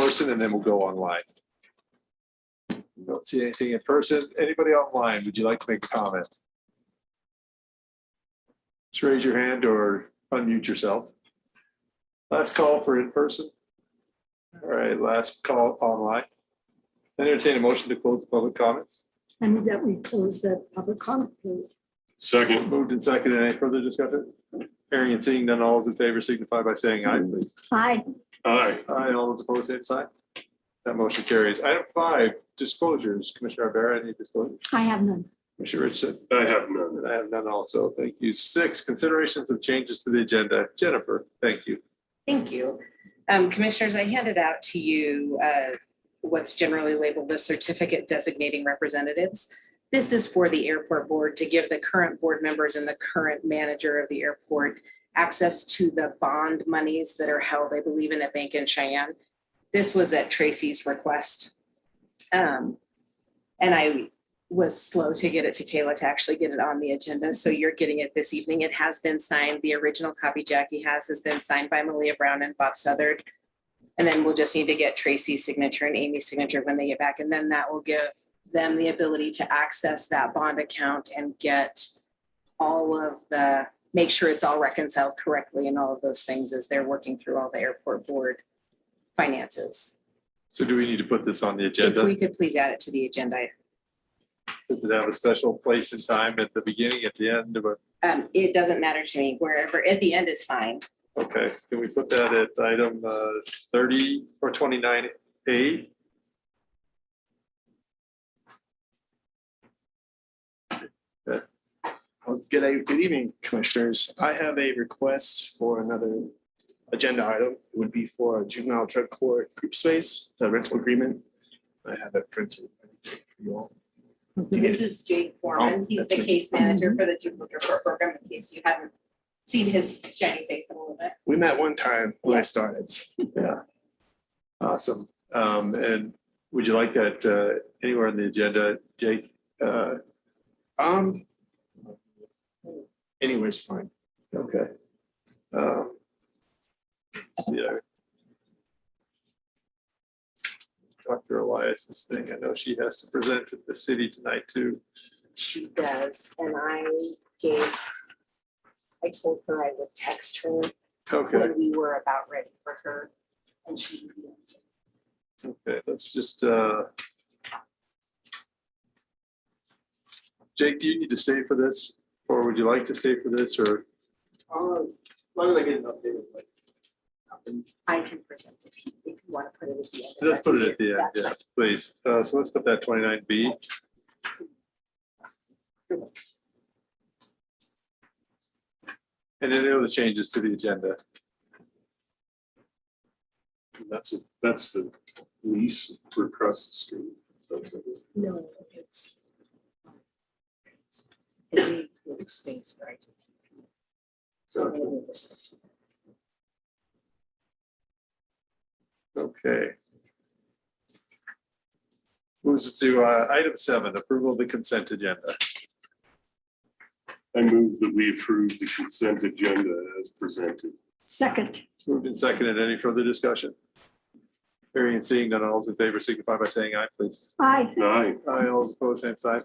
person, and then we'll go online. Don't see anything in person. Anybody online, would you like to make a comment? Just raise your hand or unmute yourself. Last call for in person. All right, last call online. Entertain a motion to close the public comments. I move that we close the public comment period. Second. Moved and seconded. Any further discussion? Hearing and seeing none, all those in favor signify by saying aye, please. Aye. Aye. Aye, all those opposed, same sign. That motion carries. Item 5, disclosures. Commissioner Ibarra, any disclosures? I have none. Commissioner Richardson? I have none. And I have none also. Thank you. 6, considerations of changes to the agenda. Jennifer, thank you. Thank you. Commissioners, I handed out to you what's generally labeled as certificate designating representatives. This is for the airport board to give the current board members and the current manager of the airport access to the bond monies that are held, I believe, in a bank in Cheyenne. This was at Tracy's request. And I was slow to get it to Kayla to actually get it on the agenda. So you're getting it this evening. It has been signed. The original copy Jackie has been signed by Malia Brown and Bob Southard. And then we'll just need to get Tracy's signature and Amy's signature when they get back. And then that will give them the ability to access that bond account and get all of the, make sure it's all reconciled correctly and all of those things as they're working through all the airport board finances. So do we need to put this on the If agenda? we could please add it to the agenda. Does it have a special place and time at the beginning, at the end of a? It doesn't matter to me, wherever, at the end is fine. Okay, can we put that at item 30 or 29A? Well, good evening, commissioners. I have a request for another agenda item. It would be for a juvenile drug court group space. It's a rental agreement. I have it printed for you all. This is Jake Foreman. He's that's the me. case manager for the juvenile drug court program, in case you haven't seen his shiny face in a little bit. We met one time when I started. Yeah. Awesome. And would you like that anywhere on the agenda, Jake? Anyways, fine. Okay. Let's see, Dr. Elias's thing, I know she has to present to the city tonight too. She does, and I told her I would text her Okay, when we were about ready for her, and she would answer. okay, let's just, Jake, do you need to stay for this? Or would you like to stay for this or? As long as I get an update. I can present if you want to put it at the end. Let's put it at the end, That's yeah, fine. please. So let's put that 29B. And any other changes to the agenda? That's the lease for across the street. That's it. No, it's a big group space, right? So I'm gonna move this one. Okay. Moves us to item 7, approval of the consent agenda. I move that we approve the consent agenda as presented. Second. Moved and seconded. Any further discussion? Hearing and seeing none, all those in favor signify by saying aye, please. Aye. Aye. Aye, all those opposed, same side.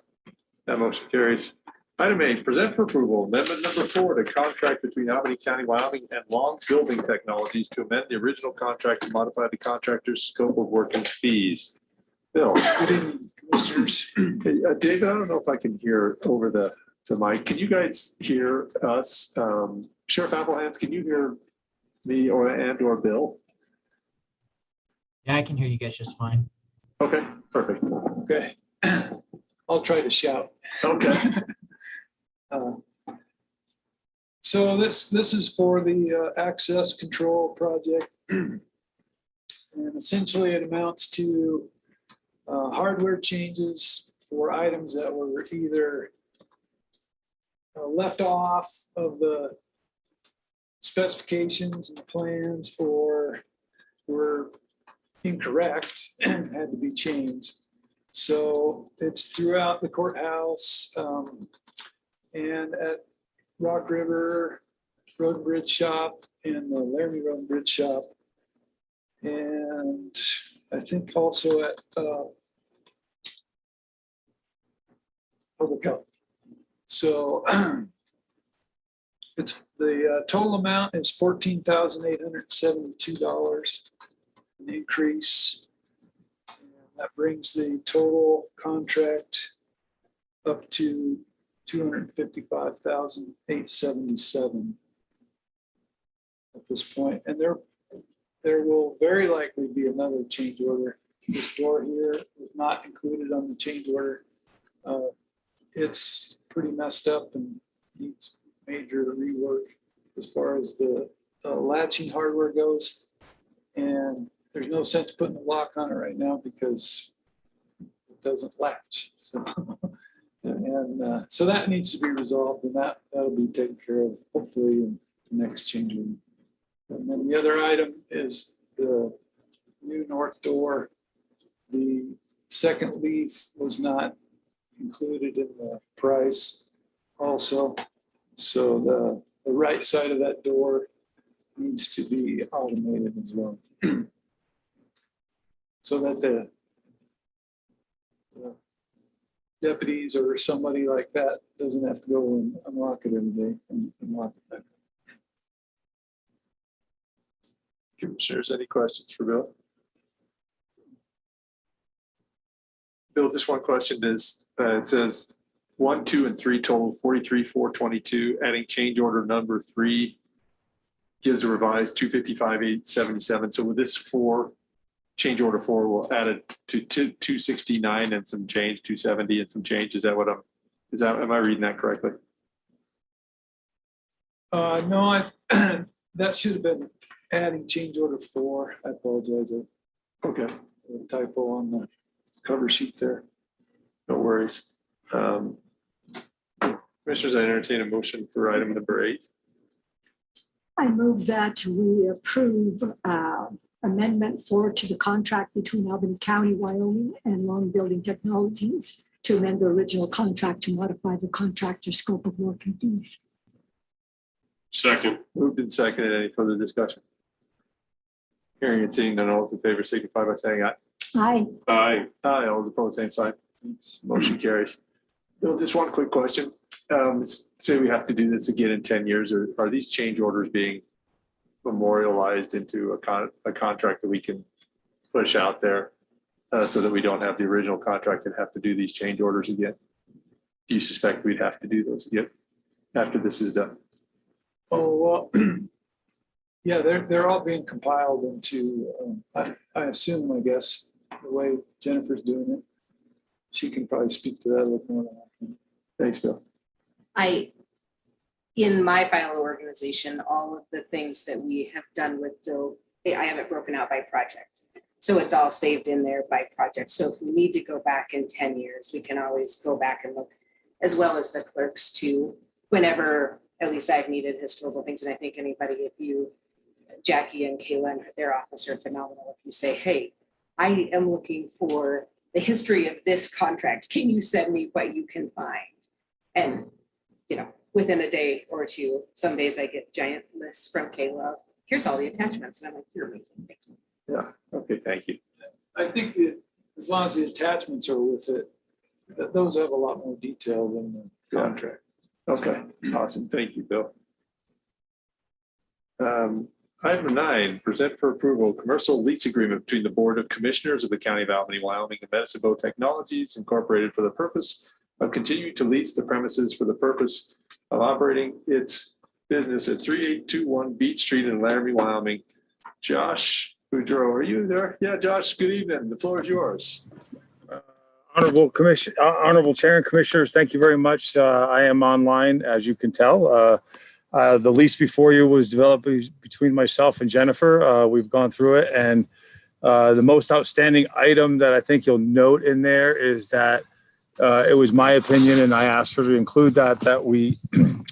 That motion carries. Item 8, present for approval amendment number 4 to contract between Albany County, Wyoming and Long Building Technologies to amend the original contract to modify the contractor's scope of work and fees. Bill. Good evening, commissioners. Hey, David, I don't know if I can hear over the mic. Can you guys hear us? Sheriff Applehands, can you hear me or Bill? Yeah, I can hear you guys just fine. Okay, perfect. Okay. I'll try to shout. Okay. So this is for the access control project. And essentially it amounts to hardware changes for items that were either left off of the specifications and plans or were incorrect and had to be changed. So it's throughout the courthouse and at Rock River Road and Bridge Shop and the Laramie Road and Bridge Shop. And I think also at public health. So it's the total amount is $14,872, an increase. And that brings the total contract up to $255,877 at this point. And there will very likely be another change order. This door here is not included on the change order. It's pretty messed up and needs major rework as far as the latching hardware goes. And there's no sense putting a lock on it right now because it doesn't latch. So, so that needs to be resolved, and that'll be taken care of hopefully in the next change order. And then the other item is the new north door. The second leaf was not included in the price also. So the right side of that door needs to be automated as well. So that the deputies or somebody like that doesn't have to go and unlock it every day and lock it back. Commissioners, any questions for Bill? Bill, just one question is, it says 1, 2, and 3 total 43,422, adding change order number 3 gives a revised 255,877. So with this change order 4 will add it to 269 and some change, 270 and some change. Is that am I reading that correctly? No, that should have been adding change order 4. I apologize. Okay. A typo on the cover sheet there. No worries. Commissioners, I entertain a motion for item number 8. I move that we approve Amendment 4 to the contract between Albany County, Wyoming and Long Building Technologies to amend the original contract to modify the contractor's scope of work and duties. Second. Moved and seconded. Any further discussion? Hearing and seeing none, all those in favor signify by saying aye. Aye. Aye. Aye, all those opposed, same sign. Motion carries. Bill, just one quick question. Say we have to do this again in 10 years, or are these change orders being memorialized into a contract that we can push out there so that we don't have the original contract and have to do these change orders again? Do you suspect we'd have to do those again after this is done? Oh, well, yeah, they're all being compiled into, I assume, I guess, the way Jennifer's doing it. She can probably speak to that a little more than I can. Thanks, Bill. In my file organization, all of the things that we have done with Bill, I have it broken out by project. So it's all saved in there by project. So if we need to go back in 10 years, we can always go back and look, as well as the clerks too, whenever, at least I've needed historical things. And I think anybody, if you, Jackie and Kayla and their office are phenomenal. If you say, hey, I am looking for the history of this contract. Can you send me what you can find? And, within a day or two, some days I get giant lists from Kayla. Here's all the attachments. And I'm like, you're amazing. Thank you. Yeah. Okay. Thank you. I think that as long as the attachments are with it, those have a lot more detail than the contract. Okay. Awesome. Thank you, Bill. Item 9, present for approval, commercial lease agreement between the Board of Commissioners of the County of Albany, Wyoming and Medicine Bow Technologies Incorporated for the purpose of continuing to lease the premises for the purpose of operating its business at 3821 Beach Street in Laramie, Wyoming. Josh Boudreau, are you there? Yeah, Josh, good evening. The floor is yours. Honorable Chair and Commissioners, thank you very much. I am online, as you can tell. The lease before you was developed between myself and Jennifer. We've gone through it, and the most outstanding item that I think you'll note in there is that it was my opinion, and I asked her to include that we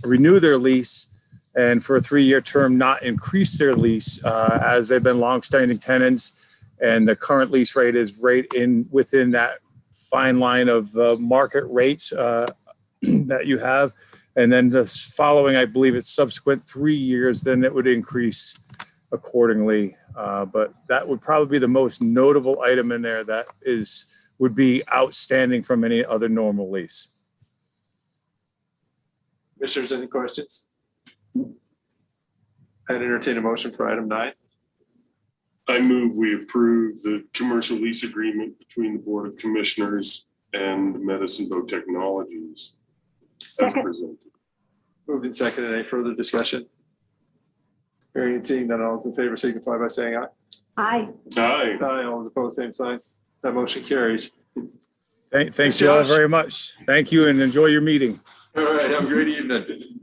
renew their lease and for a 3-year term not increase their lease as they've been longstanding tenants, and the current lease rate is within that fine line of market rates that you have. And then the following, I believe it's subsequent 3 years, then it would increase accordingly. But that would probably be the most notable item in there that would be outstanding from any other normal lease. Commissioners, any questions? I'd entertain a motion for item 9. I move we approve the commercial lease agreement between the Board of Commissioners and Medicine Bow Technologies as Second. presented. Moved and seconded. Any further discussion? Hearing and seeing none, all those in favor signify by saying aye. Aye. Aye. Aye, all those opposed, same sign. That motion carries. Thank you all very much. Thank you and enjoy your meeting. All right, have a great evening.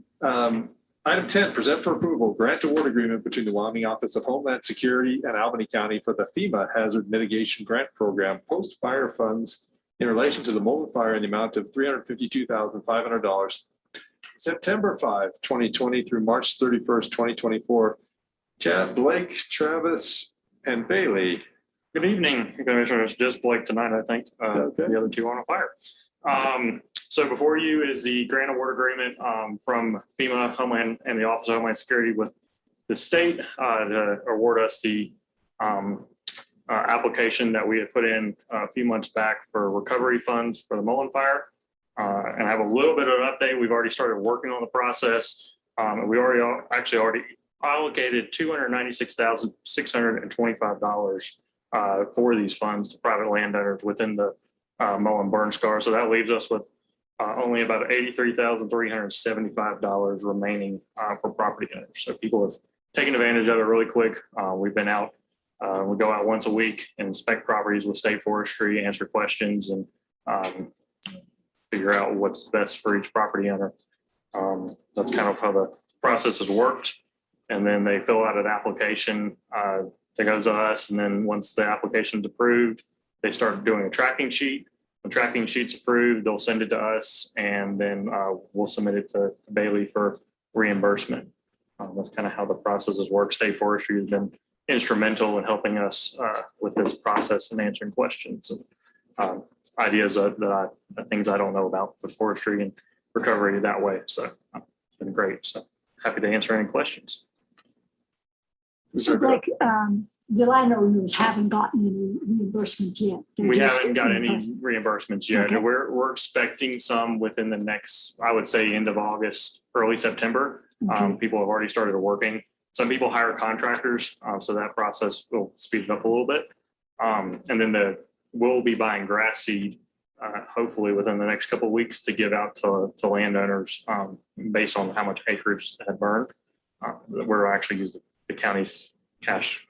Item 10, present for approval, grant award agreement between the Wyoming Office of Homeland Security and Albany County for the FEMA Hazard Mitigation Grant Program post-fire funds in relation to the Mullen Fire in the amount of $352,500. September 5, 2020 through March 31st, 2024. Chad, Blake, Travis, and Bailey. Good evening, Commissioners. Just Blake tonight, I think. Okay. The other two on a fire. So before you is the grant award agreement from FEMA Homeland and the Office of Homeland Security with the state to award us the application that we had put in a few months back for recovery funds for the Mullen Fire. And I have a little bit of an update. We've already started working on the process. And we already allocated $296,625 for these funds to private landowners within the Mullen burn scar. So that leaves us with only about $83,375 remaining for property owners. So people have taken advantage of it really quick. We've been out. We go out once a week and inspect properties with state forestry, answer questions, and figure out what's best for each property owner. That's kind of how the process has worked. And then they fill out an application that goes to us. And then once the application is approved, they start doing a tracking sheet. The tracking sheet's approved, they'll send it to us, and then we'll submit it to Bailey for reimbursement. That's kind of how the process has worked. State Forestry has been instrumental in helping us with this process and answering questions and ideas that things I don't know about with forestry and recovery that way. So it's been great. So happy to answer any questions. So like, the landowners haven't gotten any reimbursement yet. They're We just haven't got any reimbursed. reimbursements yet. Okay. We're expecting some within the next, I would say, end of August, early September. Okay. People have already started working. Some people hire contractors, so that process will speed it up a little bit. And then we'll be buying grass seed, hopefully within the next couple of weeks to give out to landowners based on how much acreage had burned. We're actually using the county's cash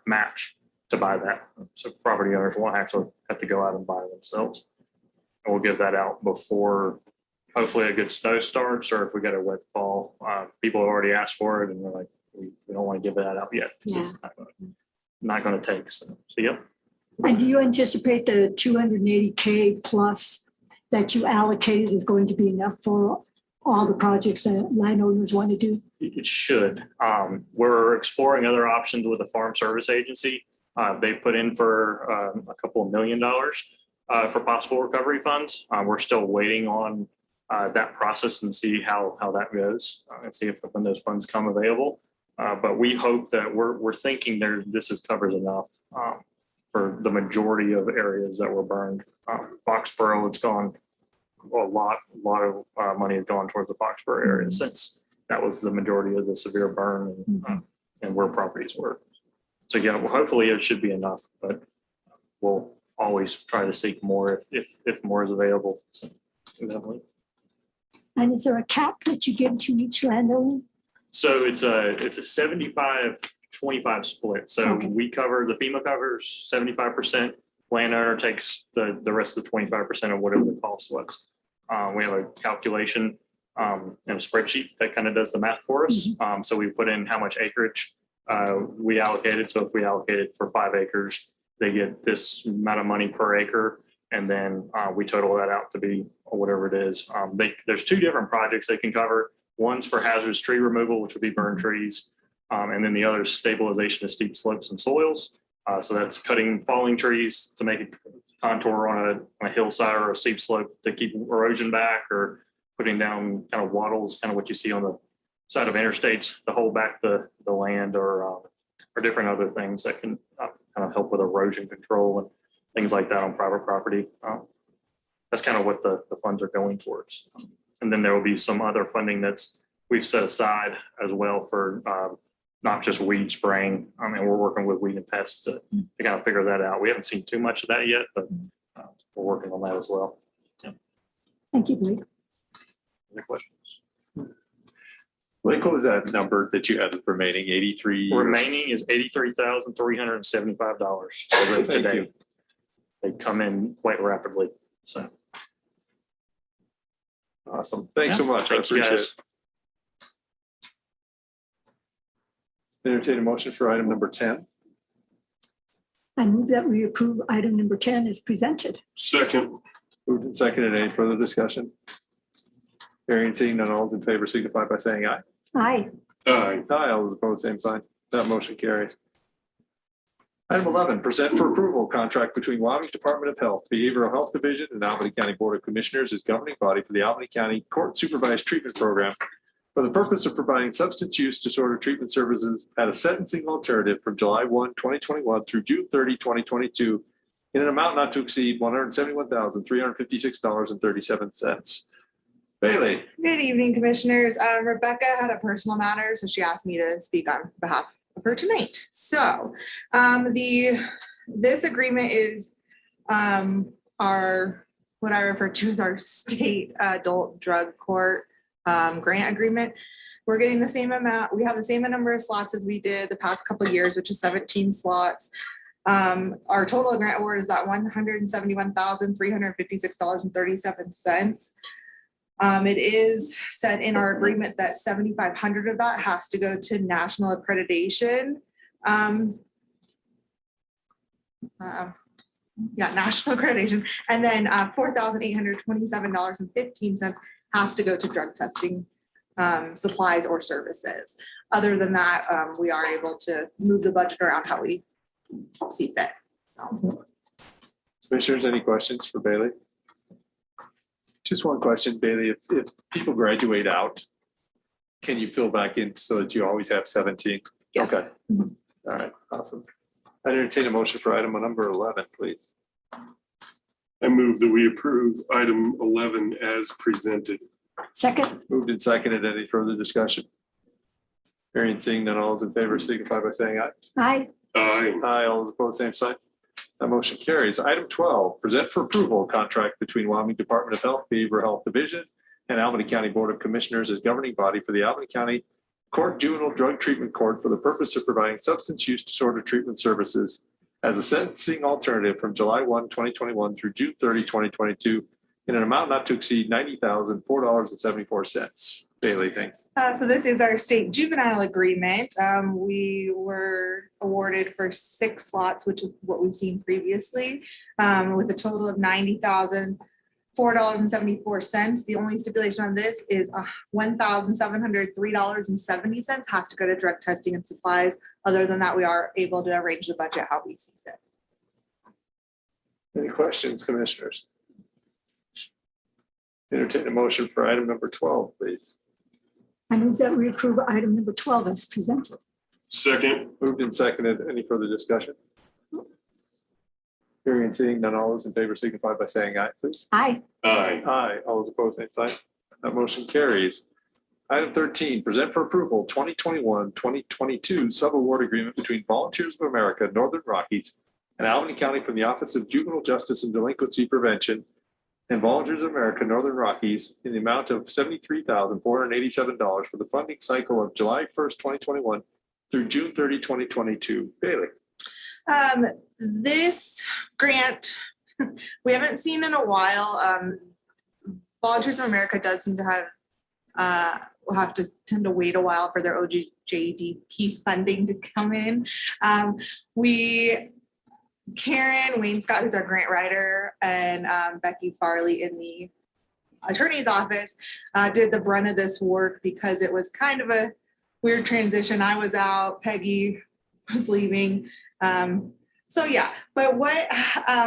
match to buy that. So property owners won't actually have to go out and buy it themselves. And we'll give that out before hopefully a good snow starts, or if we get a wet fall. People have already asked for it and they're like, we don't want to give that out yet. It's not going to take. So yep. And do you anticipate the 280K plus that you allocated is going to be enough for all the projects that landowners want to do? It should. We're exploring other options with the Farm Service Agency. They put in for a couple of $1 million for possible recovery funds. We're still waiting on that process and see how that goes and see if when those funds come available. But we hope that we're thinking this covers enough for the majority of areas that were burned. Foxborough, it's gone a lot of money has gone towards the Foxborough area since that was the majority of the severe burn and where properties were. So yeah, well, hopefully it should be enough, but we'll always try to seek more if more is available. So definitely. And is there a cap that you give to each landowner? So it's a 75-25 split. So Okay. we cover, the FEMA covers 75%. Landowner takes the rest of the 25% of whatever the cost was. We have a calculation and a spreadsheet that kind of does the math for us. So we put in how much acreage we allocated. So if we allocated for 5 acres, they get this amount of money per acre. And then we total that out to be whatever it is. There's 2 different projects they can cover. One's for hazardous tree removal, which would be burned trees. And then the other is stabilization of steep slopes and soils. So that's cutting falling trees to make a contour on a hillside or a steep slope to keep erosion back, or putting down kind of wattles, kind of what you see on the side of interstates to hold back the land, or or different other things that can kind of help with erosion control and things like that on private property. That's kind of what the funds are going towards. And then there will be some other funding we've set aside as well for not just weed spraying. I mean, we're working with weed and pests to kind of figure that out. We haven't seen too much of that yet, but we're working on that as well. Thank you, Blake. Any questions? Blake, what was that number that you had remaining? 83? Remaining is $83,375 as of Thank today. you. They come in quite rapidly. So Awesome. Thanks so much. I thank you, appreciate it. guys. Entertain a motion for item number 10. I move that we approve item number 10 as presented. Second. Moved and seconded. Any further discussion? Hearing and seeing none, all those in favor signify by saying aye. Aye. Aye. Aye, all those opposed, same sign. That motion carries. Item 11, present for approval, contract between Wyoming Department of Health, Behavioral Health Division, and Albany County Board of Commissioners as governing body for the Albany County Court Supervised Treatment Program for the purpose of providing substance use disorder treatment services at a sentencing alternative from July 1, 2021 through June 30, 2022, in an amount not to exceed $171,356.37. Bailey. Good evening, commissioners. Rebecca had a personal matter, so she asked me to speak on behalf of her tonight. So this agreement is our, what I refer to as our state adult drug court grant agreement. We're getting the same amount. We have the same number of slots as we did the past couple of years, which is 17 slots. Our total grant award is that $171,356.37. It is set in our agreement that 7,500 of that has to go to national accreditation. National accreditation. And then $4,827.15 has to go to drug testing supplies or services. Other than that, we are able to move the budget around how we see fit. So. Commissioners, any questions for Bailey? Just one question, Bailey. If people graduate out, can you fill back in so that you always have 17? Yes. Okay. All right. Awesome. I entertain a motion for item number 11, please. I move that we approve item 11 as presented. Second. Moved and seconded. Any further discussion? Hearing and seeing none, all those in favor signify by saying aye. Aye. Aye. Aye. All those opposed, same sign. That motion carries. Item 12, present for approval, contract between Wyoming Department of Health, Behavioral Health Division, and Albany County Board of Commissioners as governing body for the Albany County Court Juvenile Drug Treatment Court for the purpose of providing substance use disorder treatment services as a sentencing alternative from July 1, 2021 through June 30, 2022, in an amount not to exceed $90,004.74. Bailey, thanks. So this is our state juvenile agreement. We were awarded for 6 slots, which is what we've seen previously, with a total of $90,004.74. The only stipulation on this is $1,703.70 has to go to drug testing and supplies. Other than that, we are able to arrange the budget how we see fit. Any questions, commissioners? Entertain a motion for item number 12, please. I move that we approve item number 12 as presented. Second. Moved and seconded. Any further discussion? Hearing and seeing none, all those in favor signify by saying aye, please. Aye. Aye. Aye. All those opposed, same sign. That motion carries. Item 13, present for approval 2021-2022 sub-award agreement between Volunteers of America, Northern Rockies, and Albany County from the Office of Juvenile Justice and Delinquency Prevention and Volunteers of America, Northern Rockies, in the amount of $73,487 for the funding cycle of July 1st, 2021 through June 30, 2022. Bailey. This grant, we haven't seen in a while. Volunteers of America does seem to have, will have to tend to wait a while for their OJDP funding to come in. Karen Wayne Scott, who's our grant writer, and Becky Farley in the attorney's office did the brunt of this work because it was kind of a weird transition. I was out, Peggy was leaving. So yeah, but what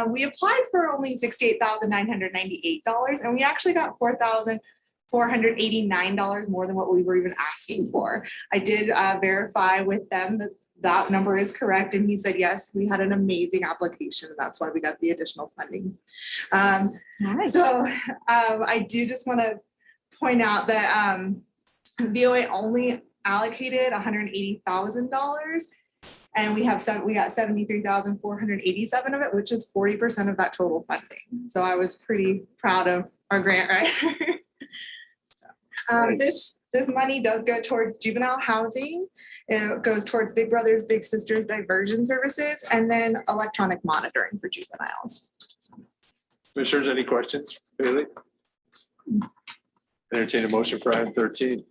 we applied for only $68,998, and we actually got $4,489 more than what we were even asking for. I did verify with them that that number is correct. And he said, yes, we had an amazing application. That's why we got the additional funding. Nice. So I do just want to point out that VOA only allocated $180,000. And we got 73,487 of it, which is 40% of that total funding. So I was pretty proud of our grant writer. This money does go towards juvenile housing. It goes towards Big Brothers Big Sisters diversion services, and then electronic monitoring for juveniles. Commissioners, any questions? Bailey? Entertain a motion for item 13.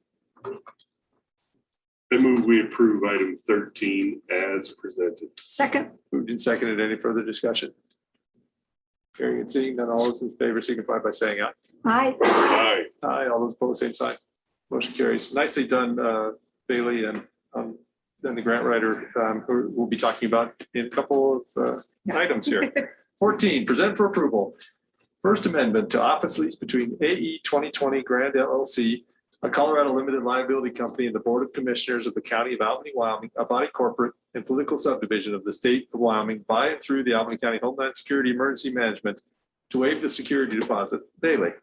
I move we approve item 13 as presented. Second. Moved and seconded. Any further discussion? Hearing and seeing none, all those in favor signify by saying aye. Aye. Aye. Aye, all those opposed, same sign. Motion carries. Nicely done, Bailey, and then the grant writer, who we'll be talking about in a couple of items here. 14, present for approval. First amendment to office lease between AE 2020 Grand LLC, a Colorado limited liability company, and the Board of Commissioners of the County of Albany, Wyoming, a body corporate and political subdivision of the state of Wyoming by and through the Albany County Homeland Security Emergency Management to waive the security deposit. Bailey.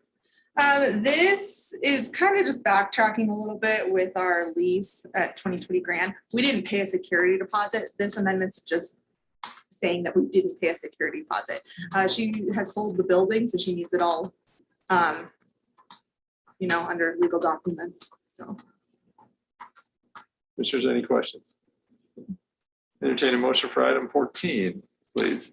This is kind of just backtracking a little bit with our lease at 2020 Grand. We didn't pay a security deposit. This amendment's just saying that we didn't pay a security deposit. She has sold the building, so she needs it all, under legal documents. So, Commissioners, any questions? Entertain a motion for item 14, please.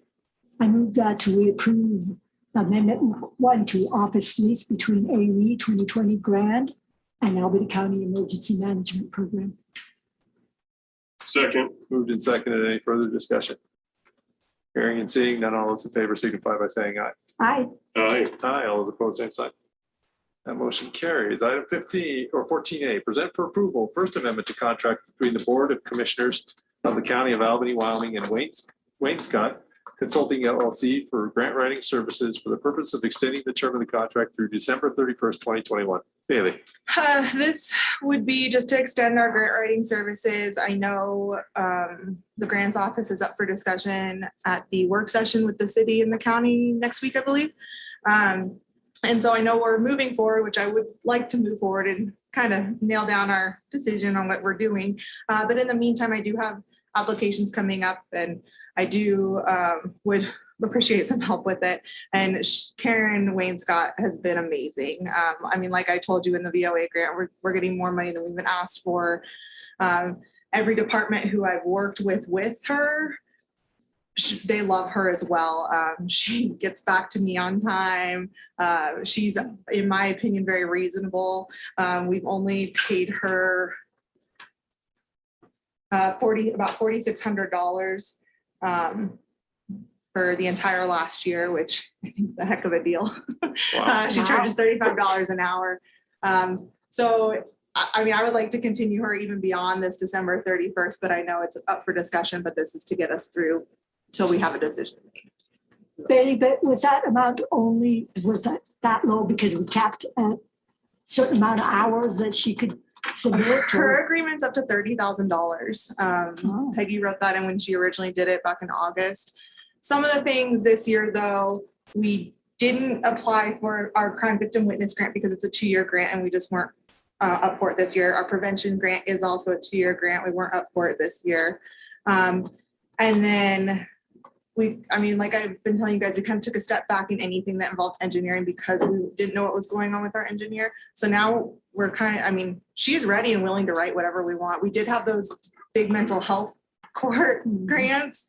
I move that we approve Amendment 1 to office lease between AE 2020 Grand and Albany County Emergency Management Program. Second. Moved and seconded. Any further discussion? Hearing and seeing none, all those in favor signify by saying aye. Aye. Aye. Aye, all those opposed, same sign. That motion carries. Item 15 or 14A, present for approval, First Amendment to contract between the Board of Commissioners of the County of Albany, Wyoming, and Wainscott Consulting LLC for grant writing services for the purpose of extending the term of the contract through December 31st, 2021. Bailey. this would be just to extend our grant writing services. I know the grants office is up for discussion at the work session with the city and the county next week, I believe. And so I know we're moving forward, which I would like to move forward and kind of nail down our decision on what we're doing. But in the meantime, I do have applications coming up, and I do would appreciate some help with it. And Karen Wainscott has been amazing. Like I told you in the VOA grant, we're getting more money than we've been asked for. Every department who I've worked with her, they love her as well. She gets back to me on time. She's, in my opinion, very reasonable. We've only paid her about $4,600 for the entire last year, which I think is a heck of a deal. Wow. She charges $35 an hour. So I would like to continue her even beyond this December 31st, but I know it's up for discussion, but this is to get us through till we have a decision made. Bailey, but was that amount only, was that low because we capped a certain amount of hours that she could submit? Her agreement's up to $30,000. Peggy wrote that in when she originally did it back in August. Some of the things this year, though, we didn't apply for our crime victim witness grant because it's a 2-year grant and we just weren't up for it this year. Our prevention grant is also a 2-year grant. We weren't up for it this year. And then like I've been telling you guys, we kind of took a step back in anything that involved engineering because we didn't know what was going on with our engineer. So now we're she's ready and willing to write whatever we want. We did have those big mental health court grants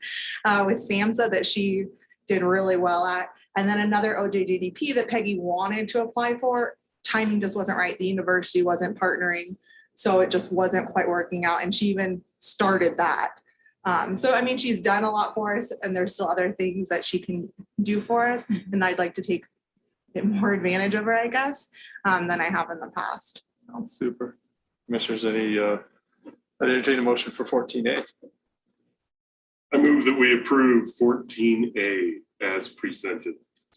with SAMHSA that she did really well at. And then another OJGDP that Peggy wanted to apply for. Timing just wasn't right. The university wasn't partnering. So it just wasn't quite working out. And she even started that. She's done a lot for us and there's still other things that she can do for us. And I'd like to take more advantage of her, I guess, than I have in the past. So. Super. Commissioners, I entertain a motion for 14A. I move that we approve 14A as presented.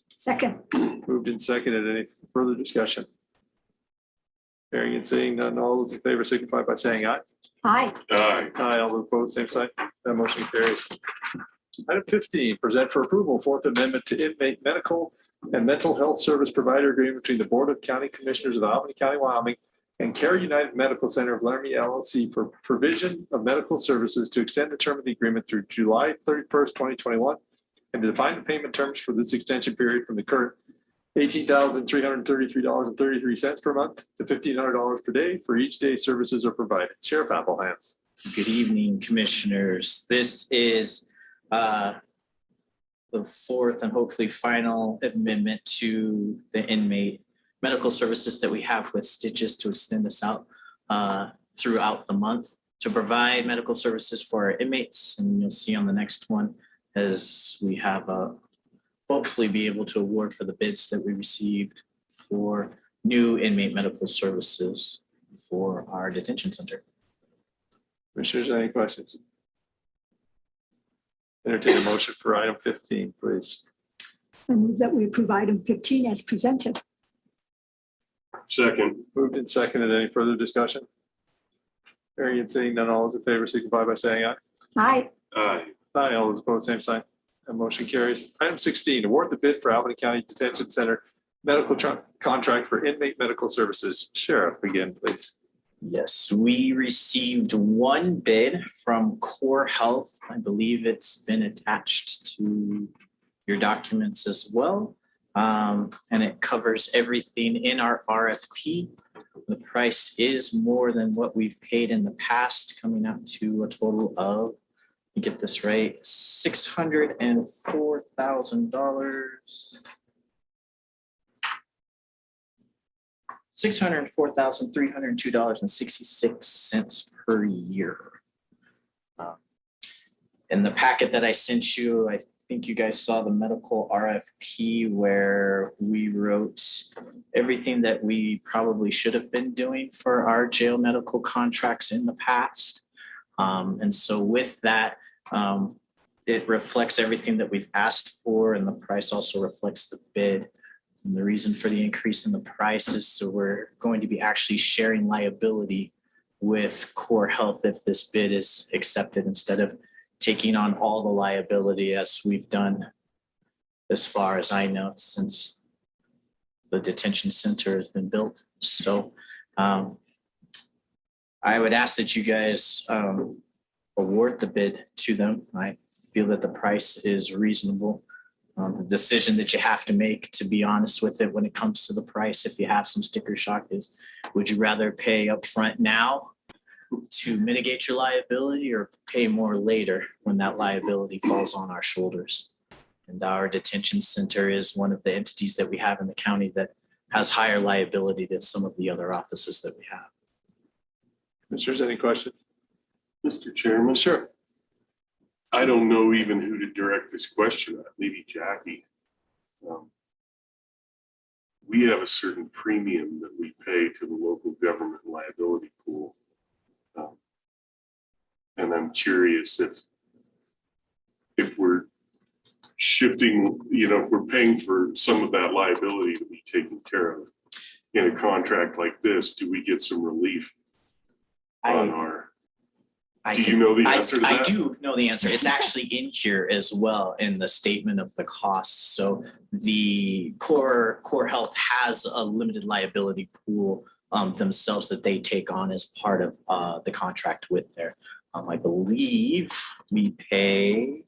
Second. Moved and seconded. Any further discussion? Hearing and seeing none, all those in favor signify by saying aye. Aye. Aye. Aye, all those opposed, same sign. That motion carries. Item 15, present for approval, Fourth Amendment to inmate medical and mental health service provider agreement between the Board of County Commissioners of Albany County, Wyoming, and Care United Medical Center of Laramie LLC for provision of medical services to extend the term of the agreement through July 31st, 2021, and to define the payment terms for this extension period from the current $18,333.33 per month to $1,500 per day for each day services are provided. Sheriff Applehands. Good evening, Commissioners. This is the fourth and hopefully final amendment to the inmate medical services that we have with Stitches to extend this out throughout the month to provide medical services for our inmates. And you'll see on the next one as we have hopefully be able to award for the bids that we received for new inmate medical services for our detention center. Commissioners, any questions? Entertain a motion for item 15, please. I move that we approve item 15 as presented. Second. Moved and seconded. Any further discussion? Hearing and seeing none, all those in favor signify by saying aye. Aye. Aye. Aye, all those opposed, same sign. That motion carries. Item 16, award the bid for Albany County Detention Center medical contract for inmate medical services. Sheriff, again, please. Yes, we received one bid from Core Health. I believe it's been attached to your documents as well. And it covers everything in our RFP. The price is more than what we've paid in the past, coming out to a total of, let me get this right, $604,000. $604,302.66 per year. In the packet that I sent you, I think you guys saw the medical RFP where we wrote everything that we probably should have been doing for our jail medical contracts in the past. And so with that, it reflects everything that we've asked for, and the price also reflects the bid. And the reason for the increase in the price is so we're going to be actually sharing liability with Core Health if this bid is accepted, instead of taking on all the liability as we've done as far as I know since the detention center has been built. So I would ask that you guys award the bid to them. I feel that the price is reasonable. The decision that you have to make, to be honest with it, when it comes to the price, if you have some sticker shock, is would you rather pay up front now to mitigate your liability, or pay more later when that liability falls on our shoulders? And our detention center is one of the entities that we have in the county that has higher liability than some of the other offices that we have. Commissioners, any questions? Mr. Chairman. Sure. I don't know even who to direct this question at, maybe Jackie. We have a certain premium that we pay to the local government liability pool. And I'm curious if we're shifting, if we're paying for some of that liability to be taken care of in a contract like this, do we get some relief on our? Do you know the answer to that? I do know the answer. It's actually in here as well in the statement of the costs. So the Core Health has a limited liability pool themselves that they take on as part of the contract with their. I believe we pay.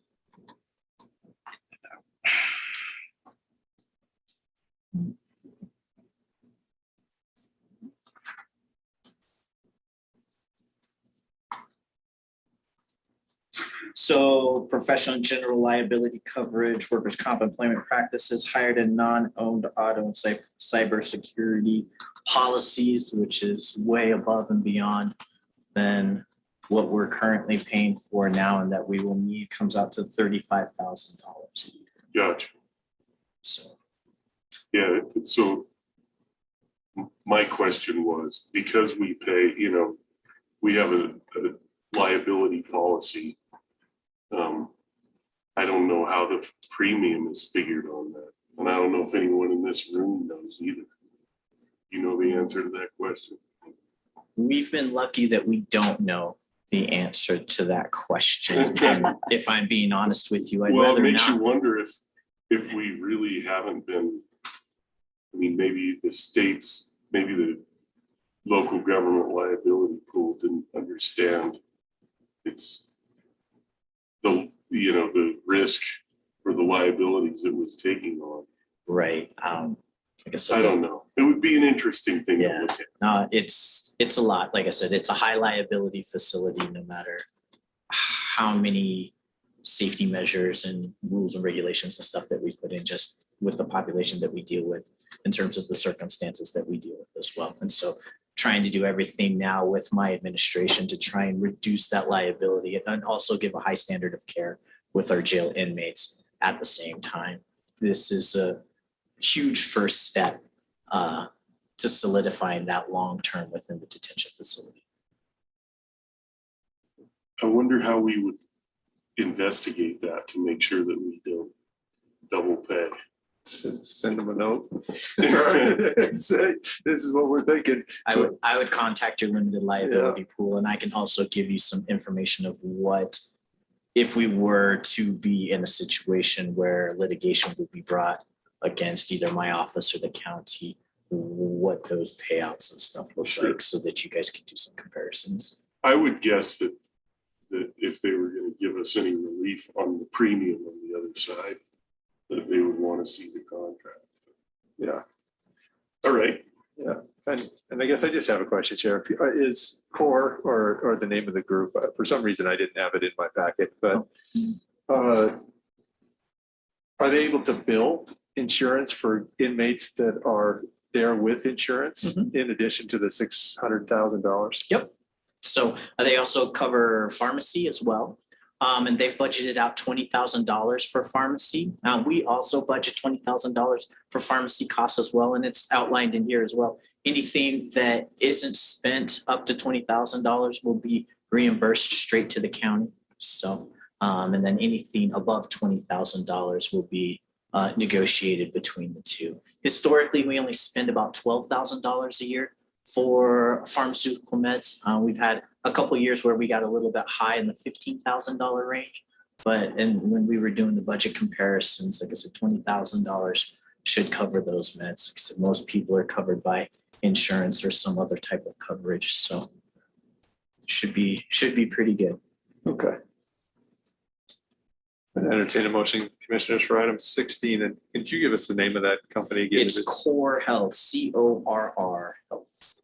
So professional and general liability coverage, workers' comp employment practices, hired and non-owned auto and cybersecurity policies, which is way above and beyond than what we're currently paying for now, and that we will need, comes out to $35,000 a year. Gotcha. So. Yeah, so my question was, because we pay, we have a liability policy. I don't know how the premium is figured on that. And I don't know if anyone in this room knows either. You know the answer to that question? we've been lucky that we don't know the answer to that question. And if I'm being honest with you, I'd Well, it rather makes you not. wonder if we really haven't been, I mean, maybe the states, maybe the local government liability pool didn't understand it's the risk or the liabilities it was taking on. Right. Like I said, I don't know. It would be an interesting thing to Yeah. look at. it's a lot. Like I said, it's a high liability facility, no matter how many safety measures and rules and regulations and stuff that we put in, just with the population that we deal with in terms of the circumstances that we deal with as well. And so trying to do everything now with my administration to try and reduce that liability and also give a high standard of care with our jail inmates at the same time. This is a huge first step to solidifying that long-term within the detention facility. I wonder how we would investigate that to make sure that we don't double pay. Send them a note. Say, this is what we're thinking. I would contact your limited liability pool, and I can also give you some information of what, if we were to be in a situation where litigation would be brought against either my office or the county, what those payouts and stuff look like, so that you guys can do some comparisons. I would guess that if they were going to give us any relief on the premium on the other side, that they would want to see the contract. Yeah. All right. Yeah. And I guess I just have a question, Sheriff. Is CORE or the name of the group? For some reason, I didn't have it in my packet, but are they able to build insurance for inmates that are there with insurance in addition to the $600,000? Yep. So they also cover pharmacy as well. And they've budgeted out $20,000 for pharmacy. We also budget $20,000 for pharmacy costs as well. And it's outlined in here as well. Anything that isn't spent up to $20,000 will be reimbursed straight to the county. So, and then anything above $20,000 will be negotiated between the two. Historically, we only spend about $12,000 a year for pharmaceutical meds. We've had a couple of years where we got a little bit high in the $15,000 range, and when we were doing the budget comparisons, like I said, $20,000 should cover those meds. Like I said, most people are covered by insurance or some other type of coverage, so should be pretty good. Okay. Entertain a motion, Commissioners, for item 16. And could you give us the name of that company again? It's Core Health, CORR Health.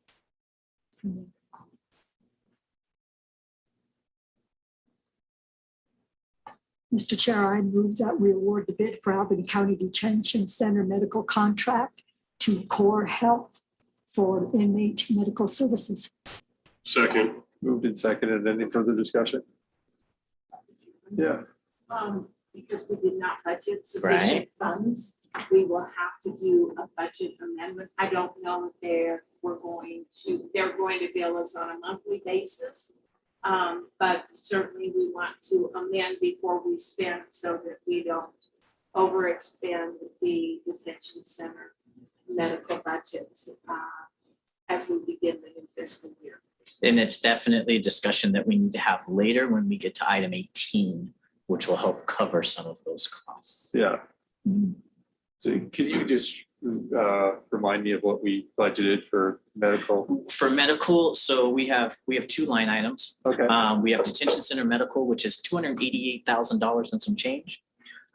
Mr. Chair, I move that we award the bid for Albany County Detention Center medical contract to Core Health for inmate medical services. Second. Moved and seconded. Any further discussion? Yeah. Because we did not budget sufficient funds, we will have to do a budget amendment. I don't know if they're going to bill us on a monthly basis. But certainly we want to amend before we spend so that we don't overexpend the detention center medical budget as we begin the new fiscal year. And it's definitely a discussion that we need to have later when we get to item 18, which will help cover some of those costs. Yeah. So can you just remind me of what we budgeted for medical? For medical, so we have two line items. Okay. We have detention center medical, which is $288,000 and some change.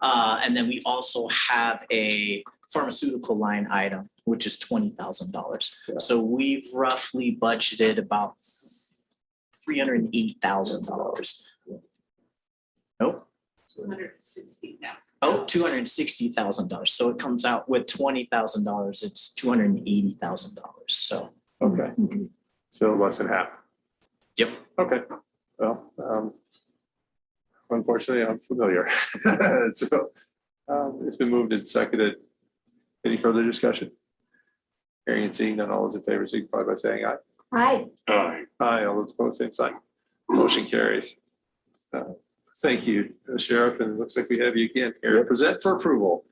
And then we also have a pharmaceutical line item, which is $20,000. Yeah. So we've roughly budgeted about $308,000. Nope. $260,000. Oh, $260,000. So it comes out with $20,000. It's $280,000. So. Okay. So less than half. Yep. Okay. Well, unfortunately, I'm familiar. So it's been moved and seconded. Any further discussion? Hearing and seeing none, all those in favor signify by saying aye. Aye. Aye. Aye. All those opposed, same sign. Motion carries. Thank you, Sheriff, and it looks like we have you again here. Present for approval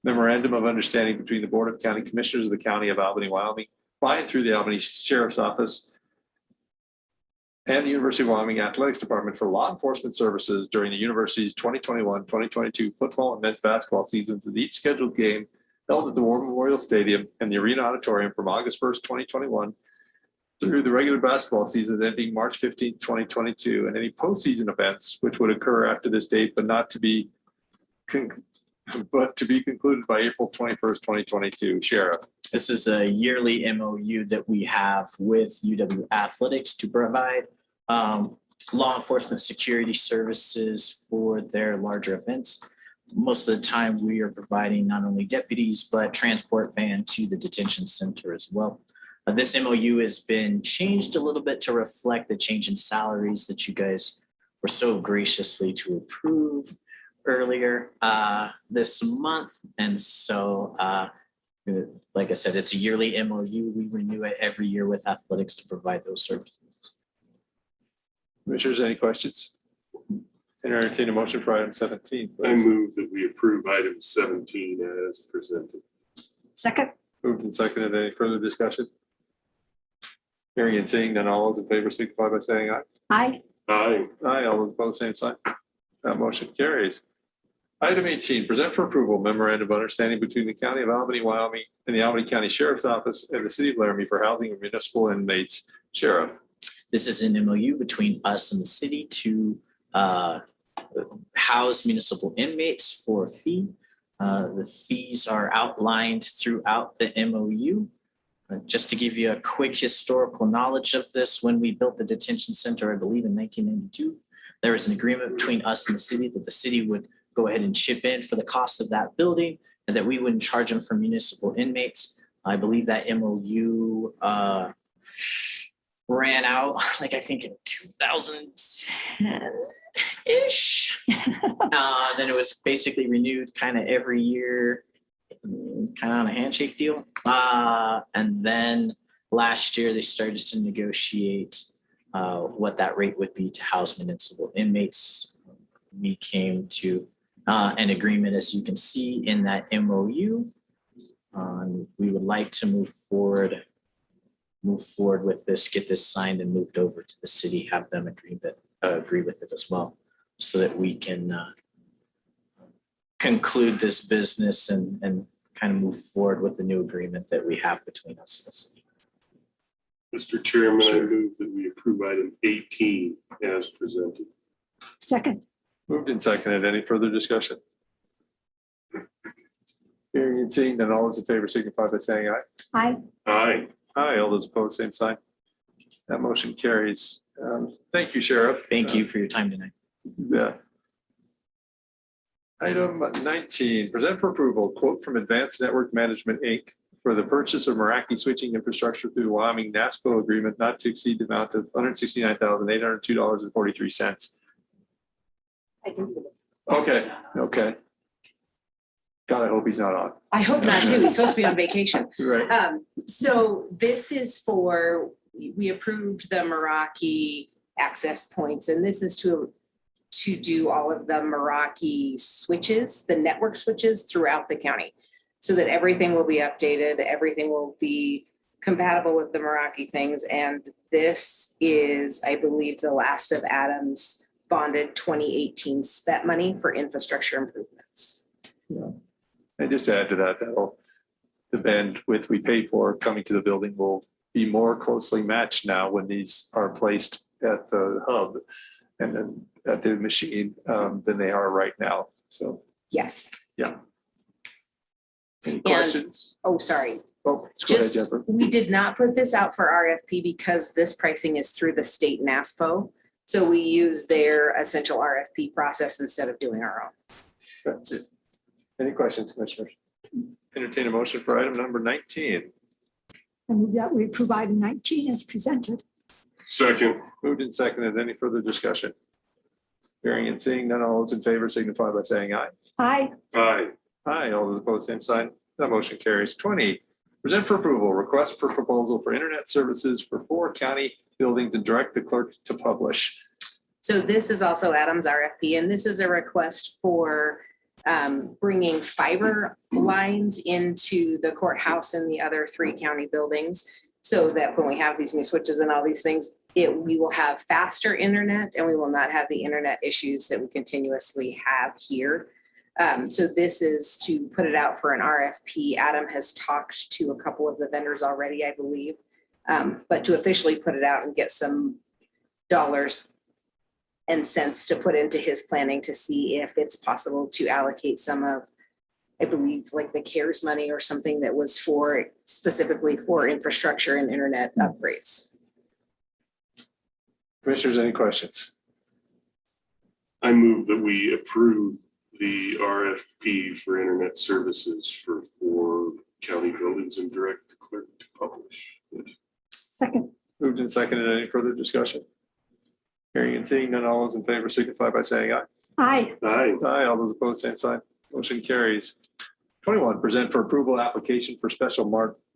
memorandum of understanding between the Board of County Commissioners of the County of Albany, Wyoming, by and through the Albany Sheriff's Office and the University of Wyoming Athletics Department for law enforcement services during the university's 2021-2022 football and men's basketball seasons, with each scheduled game held at the War Memorial Stadium and the Arena Auditorium from August 1st, 2021 through the regular basketball season ending March 15th, 2022, and any postseason events which would occur after this date, but to be concluded by April 21st, 2022. Sheriff. This is a yearly MOU that we have with UW Athletics to provide law enforcement security services for their larger events. Most of the time, we are providing not only deputies, but transport van to the detention center as well. This MOU has been changed a little bit to reflect the change in salaries that you guys were so graciously to approve earlier this month. And so, like I said, it's a yearly MOU. We renew it every year with athletics to provide those services. Commissioners, any questions? Entertain a motion for item 17. I move that we approve item 17 as presented. Second. Moved and seconded. Any further discussion? Hearing and seeing none, all those in favor signify by saying aye. Aye. Aye. Aye, all those opposed, same sign. That motion carries. Item 18, present for approval memorandum of understanding between the County of Albany, Wyoming, and the Albany County Sheriff's Office and the City of Laramie for housing of municipal inmates. Sheriff. This is an MOU between us and the city to house municipal inmates for a fee. The fees are outlined throughout the MOU. Just to give you a quick historical knowledge of this, when we built the detention center, I believe in 1992, there was an agreement between us and the city that the city would go ahead and chip in for the cost of that building and that we wouldn't charge them for municipal inmates. I believe that MOU ran out, like I think in 2010-ish. Then it was basically renewed kind of every year, kind of on a handshake deal. And then last year they started to negotiate what that rate would be to house municipal inmates. We came to an agreement, as you can see in that MOU. We would like to move forward with this, get this signed and moved over to the city, have them agree with it as well, so that we can conclude this business and kind of move forward with the new agreement that we have between us and the city. Mr. Chairman, I move that we approve item 18 as presented. Second. Moved and seconded. Any further discussion? Hearing and seeing none, all those in favor signify by saying aye. Aye. Aye. Aye, all those opposed, same sign. That motion carries. Thank you, Sheriff. Thank you for your time tonight. Yeah. Item 19, present for approval, quote from Advanced Network Management, Inc. for the purchase of Meraki switching infrastructure through the Wyoming NASPO agreement not to exceed the amount of $169,802.43. Okay, okay. God, I hope he's not on. I hope not too. He's supposed to be on vacation. Right. So this is for, we approved the Meraki access points, and this is to do all of the Meraki switches, the network switches throughout the county, so that everything will be updated, everything will be compatible with the Meraki things. And this is, I believe, the last of Adam's bonded 2018 SPET money for infrastructure improvements. Yeah. And just to add to that, the bandwidth we pay for coming to the building will be more closely matched now when these are placed at the hub and then at the machine than they are right now. So, yes. Yeah. Any questions? Oh, sorry. Oh, go ahead, Just, Jennifer. we did not put this out for RFP because this pricing is through the state NASPO. So we use their essential RFP process instead of doing our own. That's it. Any questions, commissioners? Entertain a motion for item number 19. I move that we approve item 19 as presented. Second. Moved and seconded. Any further discussion? Hearing and seeing none, all those in favor signify by saying aye. Aye. Aye. Aye, all those opposed, same sign. That motion carries. 20, present for approval, request for proposal for internet services for 4 county buildings and direct the clerk to publish. So this is also Adam's RFP, and this is a request for bringing fiber lines into the courthouse and the other 3 county buildings. So that when we have these new switches and all these things, we will have faster internet and we will not have the internet issues that we continuously have here. So this is to put it out for an RFP. Adam has talked to a couple of the vendors already, I believe. But to officially put it out and get some dollars and cents to put into his planning to see if it's possible to allocate some of, I believe, like the CARES money or something that was for specifically for infrastructure and internet upgrades. Commissioners, any questions? I move that we approve the RFP for internet services for 4 county buildings and direct the clerk to publish. Second. Moved and seconded. Any further discussion? Hearing and seeing none, all those in favor signify by saying aye. Aye. Aye. Aye. All those opposed, same sign. Motion carries. 21, present for approval application for special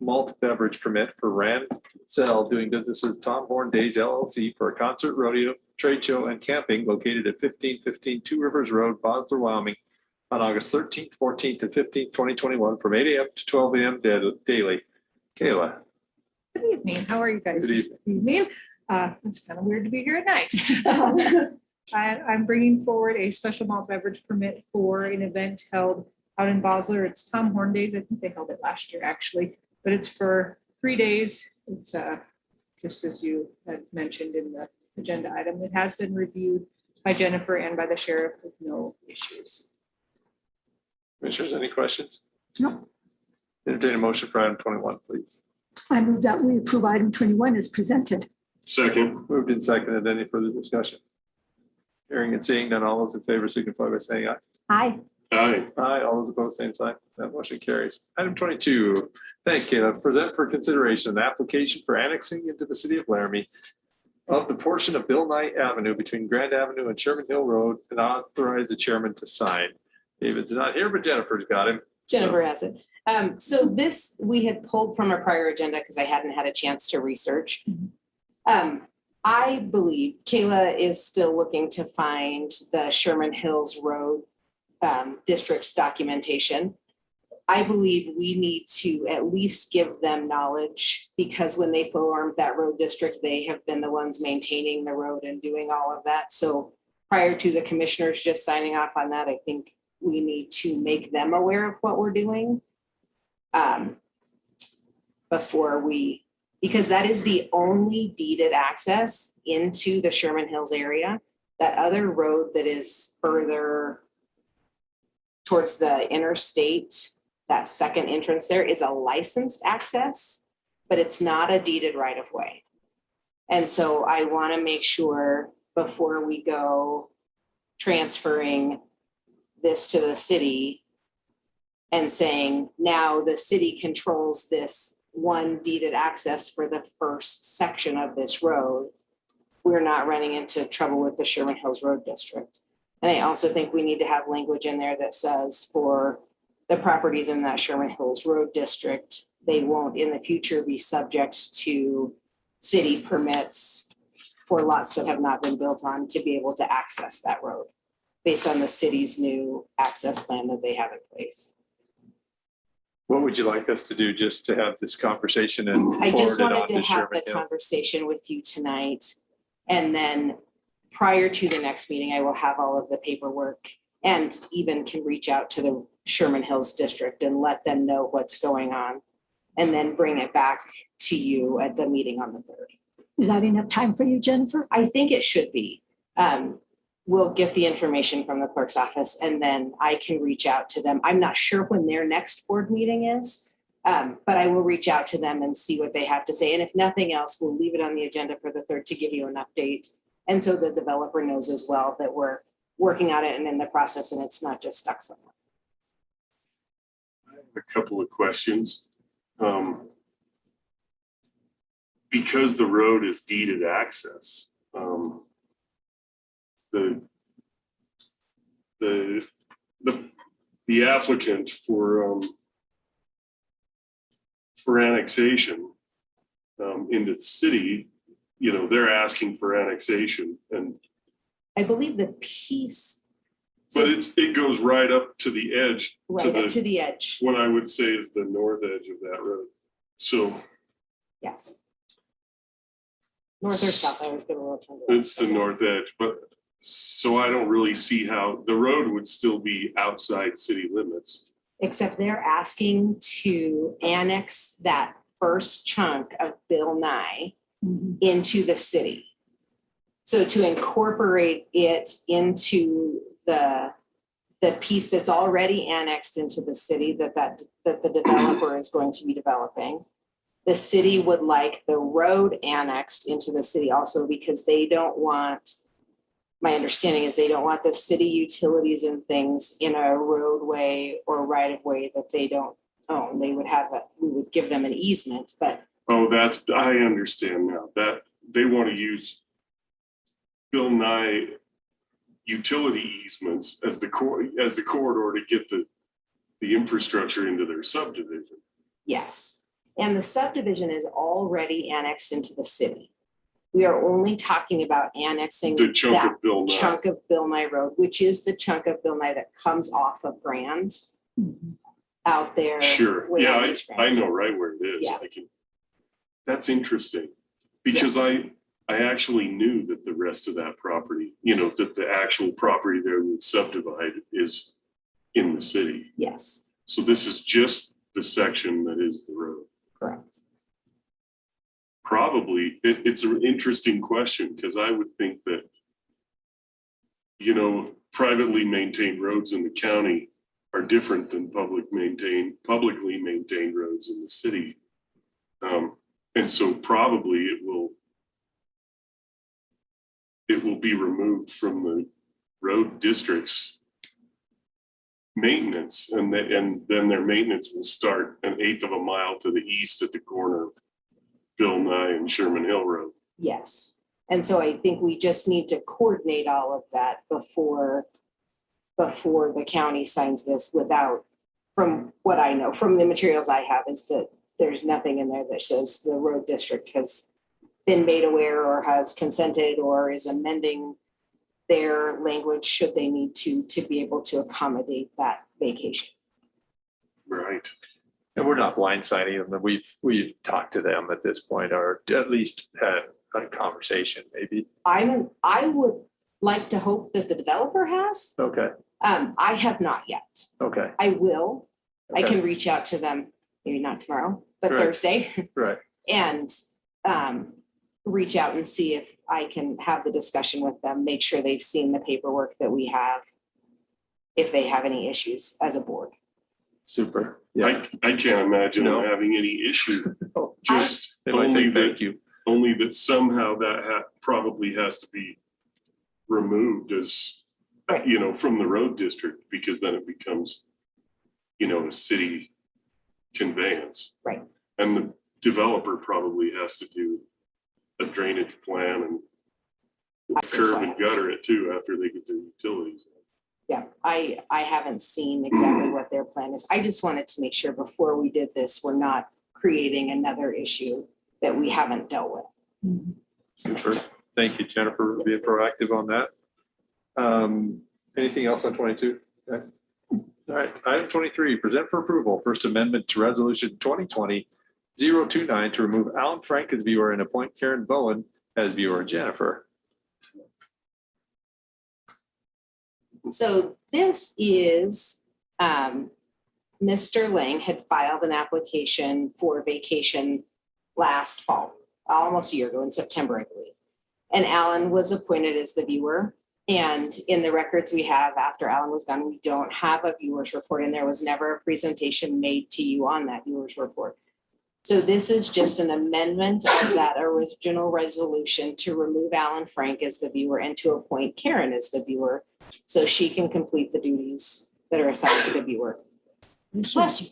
malt beverage permit for Rand Cell doing business as Tom Horn Days LLC for a concert, rodeo, trade show, and camping located at 1515 Two Rivers Road, Bosler, Wyoming, on August 13th, 14th, and 15th, 2021, from 8 a.m. to 12 a.m. daily. Kayla. Good evening. How are you guys? Good evening. It's kind of weird to be here at night. I'm bringing forward a special malt beverage permit for an event held out in Bosler. It's Tom Horn Days. I think they held it last year actually, but it's for 3 days. It's just as you had mentioned in the agenda item. It has been reviewed by Jennifer and by the sheriff with no issues. Commissioners, any questions? No. Entertain a motion for item 21, please. I move that we approve item 21 as presented. Second. Moved and seconded. Any further discussion? Hearing and seeing none, all those in favor signify by saying aye. Aye. Aye. Aye. All those opposed, same sign. That motion carries. Item 22. Thanks, Caleb. Present for consideration an application for annexing into the city of Laramie of the portion of Bill Knight Avenue between Grand Avenue and Sherman Hill Road and authorize the chairman to sign. David's not here, but Jennifer's got him. Jennifer has it. So this we had pulled from a prior agenda because I hadn't had a chance to research. I believe Kayla is still looking to find the Sherman Hills Road district documentation. I believe we need to at least give them knowledge because when they formed that road district, they have been the ones maintaining the road and doing all of that. So prior to the commissioners just signing off on that, I think we need to make them aware of what we're doing. Before we, because that is the only deeded access into the Sherman Hills area. That other road that is further towards the interstate, that second entrance there is a licensed access, but it's not a deeded right of way. And so I want to make sure before we go transferring this to the city and saying now the city controls this one deeded access for the first section of this road, we're not running into trouble with the Sherman Hills Road District. And I also think we need to have language in there that says for the properties in that Sherman Hills Road District, they won't in the future be subject to city permits for lots that have not been built on to be able to access that road based on the city's new access plan that they have in place. What would you like us to do just to have this conversation and I just forward it wanted on to to have Sherman the Hill? conversation with you tonight. And then prior to the next meeting, I will have all of the paperwork and even can reach out to the Sherman Hills District and let them know what's going on. And then bring it back to you at the meeting on the 3rd. Is that enough time for you, Jennifer? I think it should be. We'll get the information from the clerk's office and then I can reach out to them. I'm not sure when their next board meeting is, but I will reach out to them and see what they have to say. And if nothing else, we'll leave it on the agenda for the 3rd to give you an update. And so the developer knows as well that we're working on it and in the process and it's not just stuck somewhere. I have a couple of questions. Because the road is deeded access, the applicant for annexation into the city, you know, they're asking for annexation and I believe the piece. but it goes right up to the edge. Right up to the edge. What I would say is the north edge of that road. So Yes. North or south, I always get a little. turned around. It's the north edge, but so I don't really see how the road would still be outside city limits. Except they're asking to annex that first chunk of Bill Nye into the city. So to incorporate it into the piece that's already annexed into the city that the developer is going to be developing. The city would like the road annexed into the city also because they don't want, my understanding is they don't want the city utilities and things in a roadway or right of way that they don't own. They would we would give them an easement, but. Oh, I understand now that they want to use Bill Nye utility easements as the corridor to get the infrastructure into their subdivision. Yes. And the subdivision is already annexed into the city. We are only talking about annexing The chunk that of Bill Nye. chunk of Bill Nye Road, which is the chunk of Bill Nye that comes off of Grand out there. Sure. way Yeah, out East I Grand. know right where it is. Yeah. That's interesting because Yes. I actually knew that the rest of that property, that the actual property there would subdivide is in the city. Yes, So this is just the section that is the road. correct. Probably, it's an interesting question because I would think that, privately maintained roads in the county are different than publicly maintained roads in the city. And so probably it will be removed from the road district's maintenance and then their maintenance will start 1/8 of a mile to the east at the corner of Bill Nye and Sherman Hill Road. Yes. And so I think we just need to coordinate all of that before the county signs this from what I know, from the materials I have, is that there's nothing in there that says the road district has been made aware or has consented or is amending their language should they need to be able to accommodate that vacation. Right. And we're not blindsiding them. We've talked to them at this point, or at least had a conversation, maybe. I would like to hope that the developer has. Okay, I have not yet. okay. I will. I Okay. can reach out to them, maybe not tomorrow, but Right. Thursday, Right. and reach out and see if I can have the discussion with them, make sure they've seen the paperwork that we have, if they have any issues as a board. Super. Yeah. I can't imagine No. having any issue. Oh, Just They might say only thank that, you. only that somehow that probably has to be removed as, Right. from the road district, because then it becomes, a city conveyance. Right. And the developer probably has to do a drainage plan and Master curb and plans. gutter it too after they get their utilities. Yeah, I haven't seen exactly what their plan is. I just wanted to make sure before we did this, we're not creating another issue that we haven't dealt with. Super. Thank you, Jennifer, for being proactive on that. Anything else on 22? Guys? All right, item 23, present for approval, First Amendment to Resolution 2020-029 to remove Alan Frank as viewer and appoint Karen Bowen as viewer. Jennifer. So this is, Mr. Lang had filed an application for vacation last fall, almost a year ago in September, I believe. And Alan was appointed as the viewer. And in the records we have after Alan was done, we don't have a viewer's report, and there was never a presentation made to you on that viewer's report. So this is just an amendment of that original resolution to remove Alan Frank as the viewer and to appoint Karen as the viewer so she can complete the duties that are assigned to the viewer. Bless you.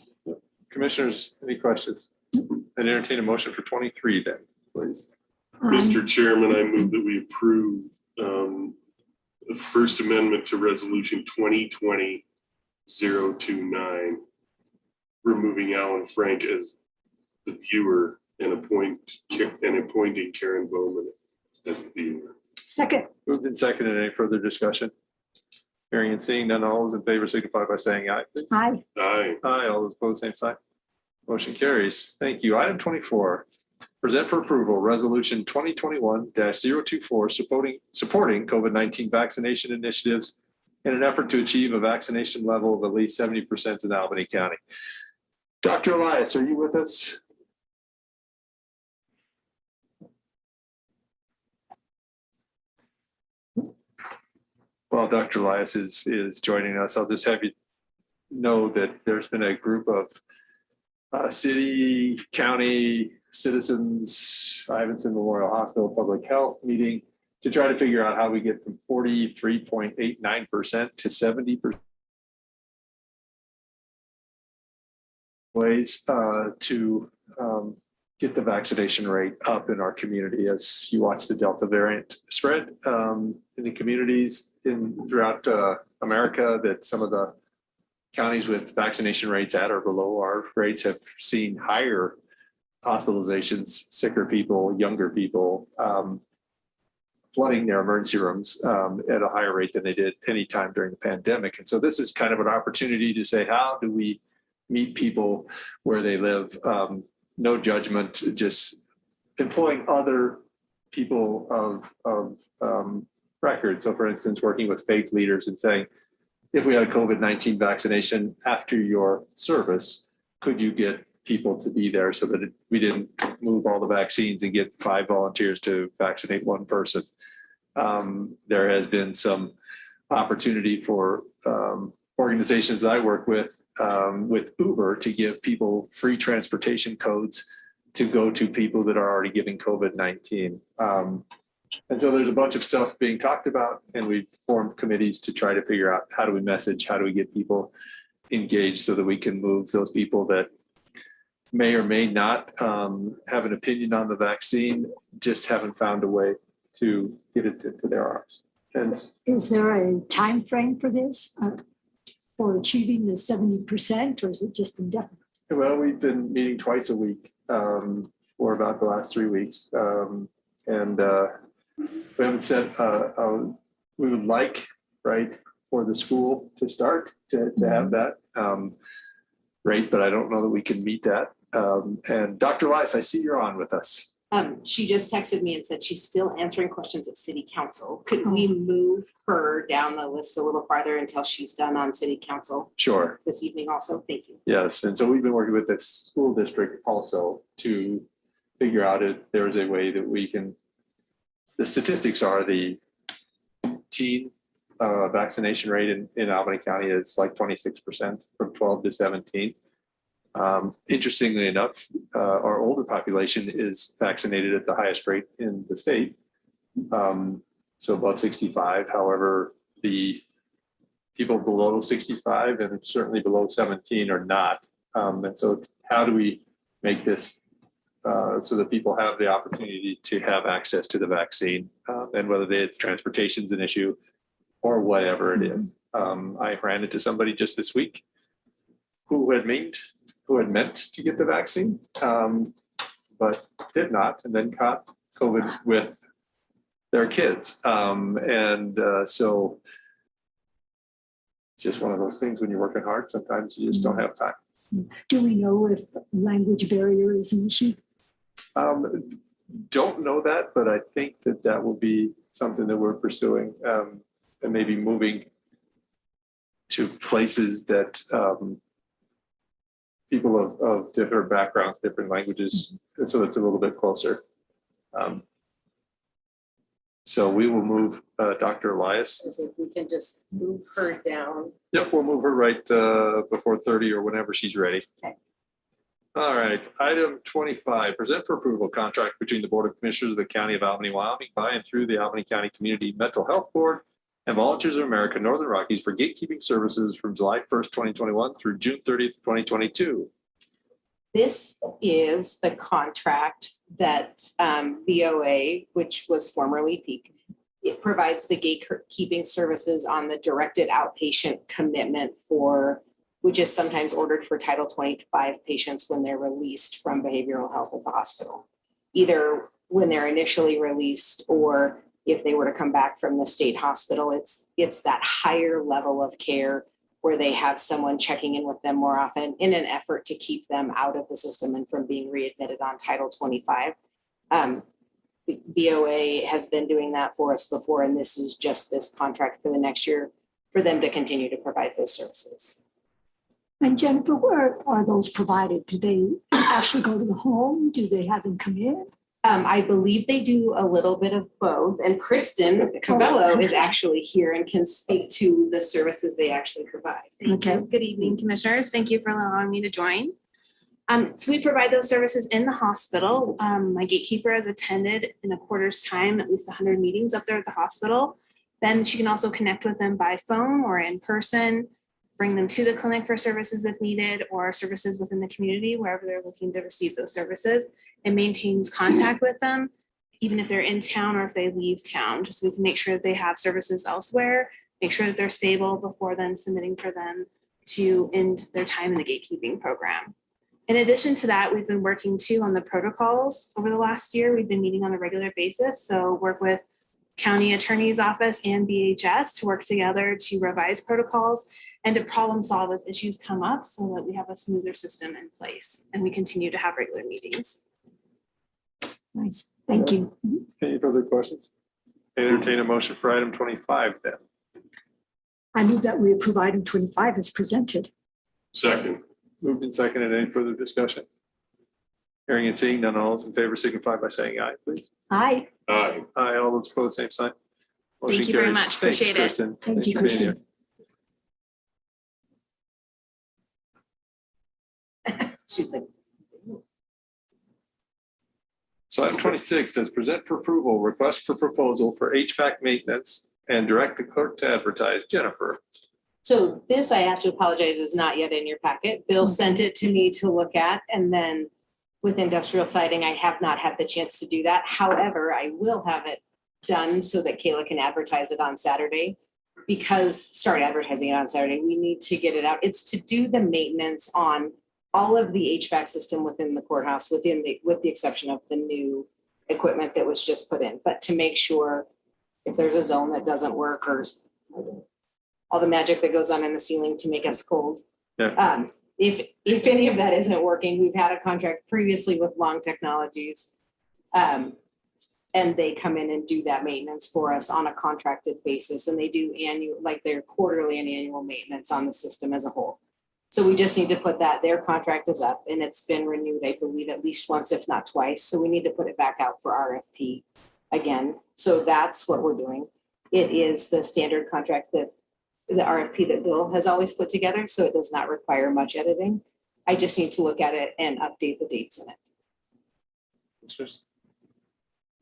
Commissioners, any questions? And entertain a motion for 23 then, please. Mr. Chairman, I move that we approve the First Amendment to Resolution 2020-029, removing Alan Frank as the viewer and appointing Karen Bowman as the viewer. Second. Moved and seconded. Any further discussion? Hearing and seeing none, all those in favor signify by saying aye, please. Aye. Aye. Aye, all those opposed, same sign. Motion carries. Thank you. Item 24, present for approval Resolution 2021-024 supporting COVID-19 vaccination initiatives in an effort to achieve a vaccination level of at least 70% in Albany County. Dr. Elias, are you with us? Well, Dr. Elias is joining us. I'll just have you know that there's been a group of city, county citizens, Ivanson Memorial Hospital Public Health meeting to try to figure out how we get from 43.89% to 70% ways to get the vaccination rate up in our community as you watch the Delta variant spread in the communities throughout America, that some of the counties with vaccination rates at or below our rates have seen higher hospitalizations, sicker people, younger people, flooding their emergency rooms at a higher rate than they did any time during the pandemic. And so this is kind of an opportunity to say, how do we meet people where they live? No judgment, just employing other people of record. So for instance, working with faith leaders and saying, if we had a COVID-19 vaccination after your service, could you get people to be there so that we didn't move all the vaccines and get 5 volunteers to vaccinate 1 person? There has been some opportunity for organizations that I work with Uber to give people free transportation codes to go to people that are already giving COVID-19. And so there's a bunch of stuff being talked about, and we've formed committees to try to figure out how do we message, how do we get people engaged so that we can move those people that may or may not have an opinion on the vaccine, just haven't found a way to get it into their arms. And Is there a time frame for this, for achieving the 70%, or is it just indefinite? well, we've been meeting twice a week for about the last 3 weeks. We haven't set, we would like, right, for the school to start to have that rate, but I don't know that we can meet that. And Dr. Elias, I see you're on with us. She just texted me and said she's still answering questions at city council. Could we move her down the list a little farther until she's done on city council? Sure. This evening also, thank you. Yes, and so we've been working with the school district also to figure out if there is a way that we can, the statistics are the teen vaccination rate in Albany County is like 26% from 12 to 17. Interestingly enough, our older population is vaccinated at the highest rate in the state. So above 65. However, the people below 65 and certainly below 17 are not. And so how do we make this so that people have the opportunity to have access to the vaccine, and whether it's transportation is an issue or whatever it is. I ran into somebody just this week who had meant to get the vaccine, but did not, and then caught COVID with their kids. So it's just one of those things when you're working hard, sometimes you just don't have time. Do we know if language barrier is an issue? Don't know that, but I think that will be something that we're pursuing, and maybe moving to places that people of different backgrounds, different languages, so it's a little bit closer. So we will move Dr. Elias. As if we can just move her down. Yep, we'll move her right before 30 or whenever she's ready. Okay. All right, item 25, present for approval contract between the Board of Commissioners of the County of Albany, Wyoming, by and through the Albany County Community Mental Health Board and Volunteers of America, Northern Rockies for gatekeeping services from July 1st, 2021 through June 30th, 2022. This is the contract that VOA, which was formerly PEAK, it provides the gatekeeping services on the directed outpatient commitment for, which is sometimes ordered for Title 25 patients when they're released from behavioral health at the hospital, either when they're initially released or if they were to come back from the state hospital. It's that higher level of care where they have someone checking in with them more often in an effort to keep them out of the system and from being readmitted on Title 25. BOA has been doing that for us before, and this is just this contract for the next year for them to continue to provide those services. And Jennifer, where are those provided? Do they actually go to the home? Do they have them come in? I believe they do a little bit of both, and Kristen Cavello is actually here and can speak to the services they actually provide. Okay. Good evening, commissioners. Thank you for allowing me to join. So we provide those services in the hospital. My gatekeeper has attended in a quarter's time, at least 100 meetings up there at the hospital. Then she can also connect with them by phone or in person, bring them to the clinic for services if needed, or services within the community, wherever they're looking to receive those services, and maintains contact with them, even if they're in town or if they leave town, just so we can make sure that they have services elsewhere, make sure that they're stable before then submitting for them to end their time in the gatekeeping program. In addition to that, we've been working too on the protocols over the last year. We've been meeting on a regular basis. So work with county attorney's office and BHS to work together to revise protocols and to problem solve as issues come up so that we have a smoother system in place and we continue to have regular meetings. Nice. Thank you. Any further questions? Entertain a motion for item 25 then. I move that we approve item 25 as presented. Second. Moved and seconded. Any further discussion? Hearing and seeing none, all those in favor signify by saying aye, please. Aye. Aye. Aye, all those opposed, same sign. Motion Thank you very carries. much. Thanks, Appreciate it. Kristen. Thank Thanks you, for being here. Kristen. She's like, So item 26 says present for approval, request for proposal for HVAC maintenance and direct the clerk to advertise. Jennifer. so this, I have to apologize, is not yet in your packet. Bill sent it to me to look at, and then with industrial siding, I have not had the chance to do that. However, I will have it done so that Kayla can advertise it on Saturday. Start advertising it on Saturday. We need to get it out. It's to do the maintenance on all of the HVAC system within the courthouse, with the exception of the new equipment that was just put in. But to make sure if there's a zone that doesn't work or all the magic that goes on in the ceiling to make us cold. Yeah. If any of that isn't working, we've had a contract previously with Long Technologies. And they come in and do that maintenance for us on a contracted basis. And they do their quarterly and annual maintenance on the system as a whole. So we just need to put that, their contract is up and it's been renewed, I believe, at least once, if not twice. So we need to put it back out for RFP again. So that's what we're doing. It is the standard contract that the RFP that Bill has always put together. So it does not require much editing. I just need to look at it and update the dates in it.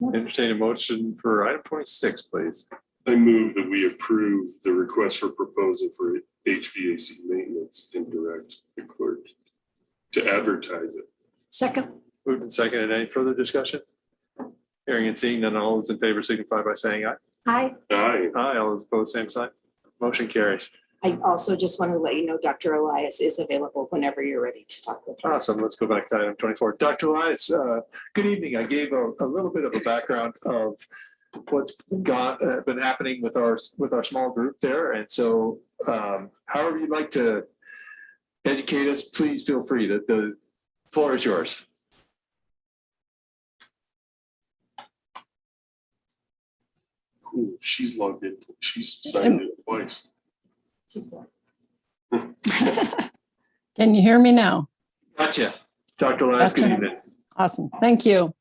Entertain a motion for item 26, please. I move that we approve the request for proposal for HVAC maintenance and direct the clerk to advertise it. Second. Moved and seconded. Any further discussion? Hearing and seeing none, all those in favor signify by saying aye. Aye. Aye. Aye, all those opposed, same sign. Motion carries. I also just want to let you know, Dr. Elias is available whenever you're ready to talk with her. Awesome. Let's go back to item 24. Dr. Elias, good evening. I gave a little bit of a background of what's been happening with our small group there. And so however you'd like to educate us, please feel free. The floor is yours. Cool. She's logged in. She's signed in twice. She's there. Can you hear me now? Gotcha. Dr. Elias, good evening. Awesome. Thank you.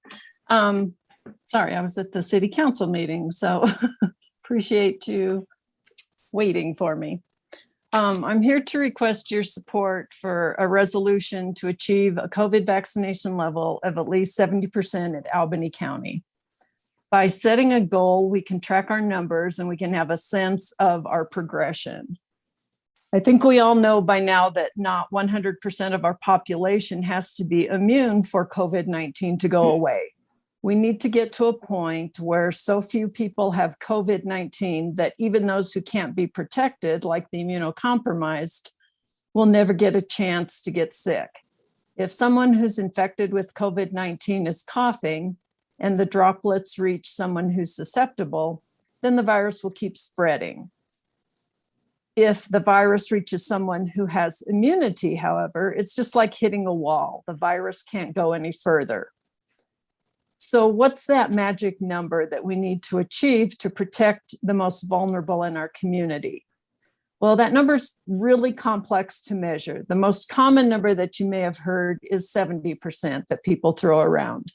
Sorry, I was at the city council meeting, so appreciate you waiting for me. I'm here to request your support for a resolution to achieve a COVID vaccination level of at least 70% at Albany County. By setting a goal, we can track our numbers and we can have a sense of our progression. I think we all know by now that not 100% of our population has to be immune for COVID-19 to go away. We need to get to a point where so few people have COVID-19 that even those who can't be protected, like the immunocompromised, will never get a chance to get sick. If someone who's infected with COVID-19 is coughing and the droplets reach someone who's susceptible, then the virus will keep spreading. If the virus reaches someone who has immunity, however, it's just like hitting a wall. The virus can't go any further. So what's that magic number that we need to achieve to protect the most vulnerable in our community? Well, that number's really complex to measure. The most common number that you may have heard is 70% that people throw around.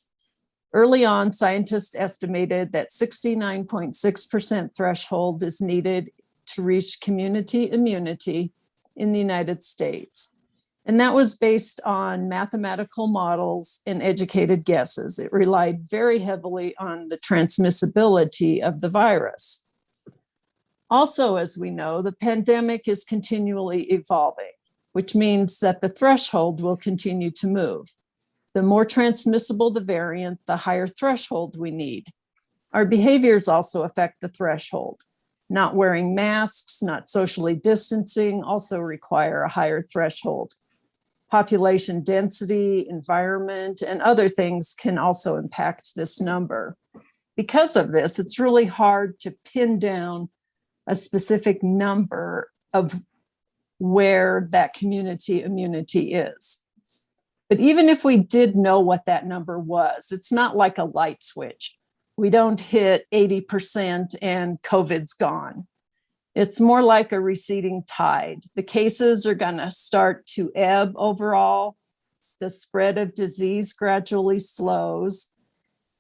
Early on, scientists estimated that 69.6% threshold is needed to reach community immunity in the United States. And that was based on mathematical models and educated guesses. It relied very heavily on the transmissibility of the virus. Also, as we know, the pandemic is continually evolving, which means that the threshold will continue to move. The more transmissible the variant, the higher threshold we need. Our behaviors also affect the threshold. Not wearing masks, not socially distancing also require a higher threshold. Population density, environment, and other things can also impact this number. Because of this, it's really hard to pin down a specific number of where that community immunity is. But even if we did know what that number was, it's not like a light switch. We don't hit 80% and COVID's gone. It's more like a receding tide. The cases are going to start to ebb overall. The spread of disease gradually slows.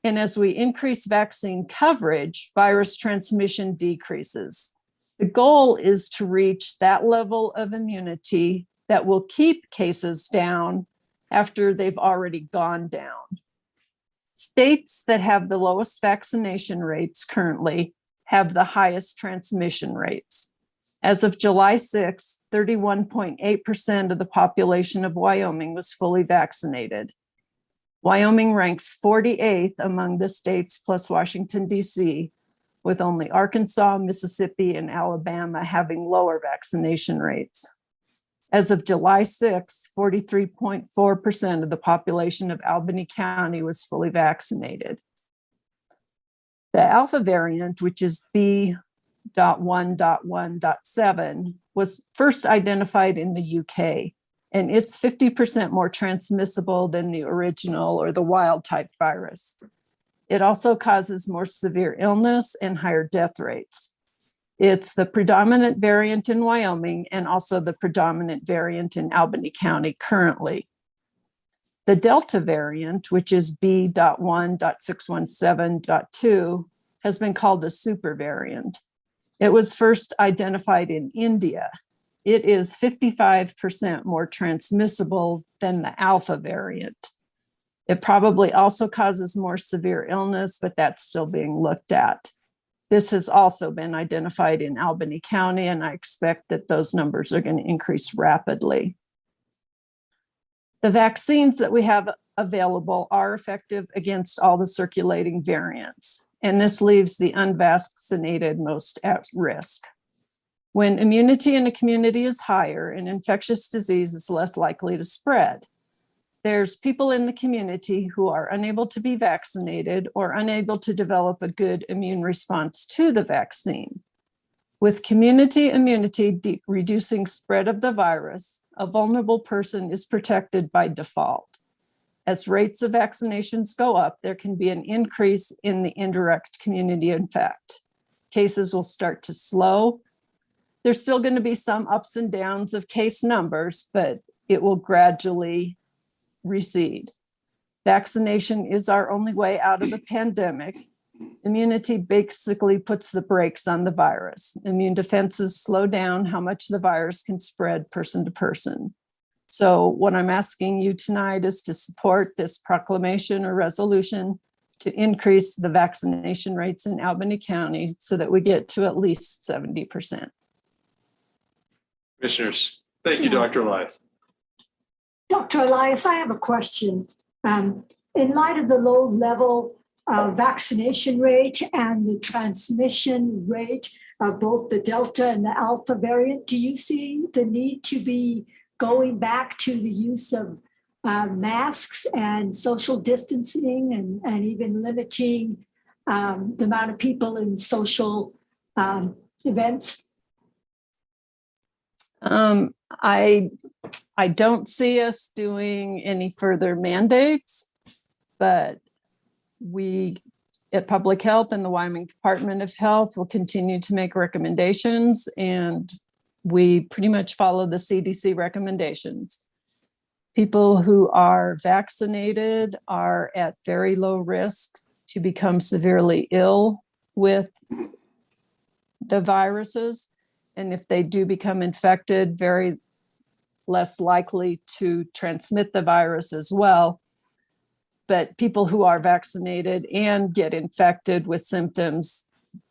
And as we increase vaccine coverage, virus transmission decreases. The goal is to reach that level of immunity that will keep cases down after they've already gone down. States that have the lowest vaccination rates currently have the highest transmission rates. As of July 6th, 31.8% of the population of Wyoming was fully vaccinated. Wyoming ranks 48th among the states plus Washington, D.C., with only Arkansas, Mississippi, and Alabama having lower vaccination rates. As of July 6th, 43.4% of the population of Albany County was fully vaccinated. The Alpha variant, which is B.1.1.7, was first identified in the UK, and it's 50% more transmissible than the original or the wild type virus. It also causes more severe illness and higher death rates. It's the predominant variant in Wyoming and also the predominant variant in Albany County currently. The Delta variant, which is B.1.617.2, has been called a super variant. It was first identified in India. It is 55% more transmissible than the Alpha variant. It probably also causes more severe illness, but that's still being looked at. This has also been identified in Albany County, and I expect that those numbers are going to increase rapidly. The vaccines that we have available are effective against all the circulating variants, and this leaves the unvaccinated most at risk. When immunity in a community is higher, an infectious disease is less likely to spread. There's people in the community who are unable to be vaccinated or unable to develop a good immune response to the vaccine. With community immunity reducing spread of the virus, a vulnerable person is protected by default. As rates of vaccinations go up, there can be an increase in the indirect community effect. Cases will start to slow. There's still going to be some ups and downs of case numbers, but it will gradually recede. Vaccination is our only way out of the pandemic. Immunity basically puts the brakes on the virus. Immune defenses slow down how much the virus can spread person to person. So what I'm asking you tonight is to support this proclamation or resolution to increase the vaccination rates in Albany County so that we get to at least 70%. Commissioners, thank you, Dr. Elias. Dr. Elias, I have a question. In light of the low level of vaccination rate and the transmission rate of both the Delta and the Alpha variant, do you see the need to be going back to the use of masks and social distancing and even limiting the amount of people in social events? I don't see us doing any further mandates, but We at Public Health and the Wyoming Department of Health will continue to make recommendations, and we pretty much follow the CDC recommendations. People who are vaccinated are at very low risk to become severely ill with the viruses. And if they do become infected, very less likely to transmit the virus as well. But people who are vaccinated and get infected with symptoms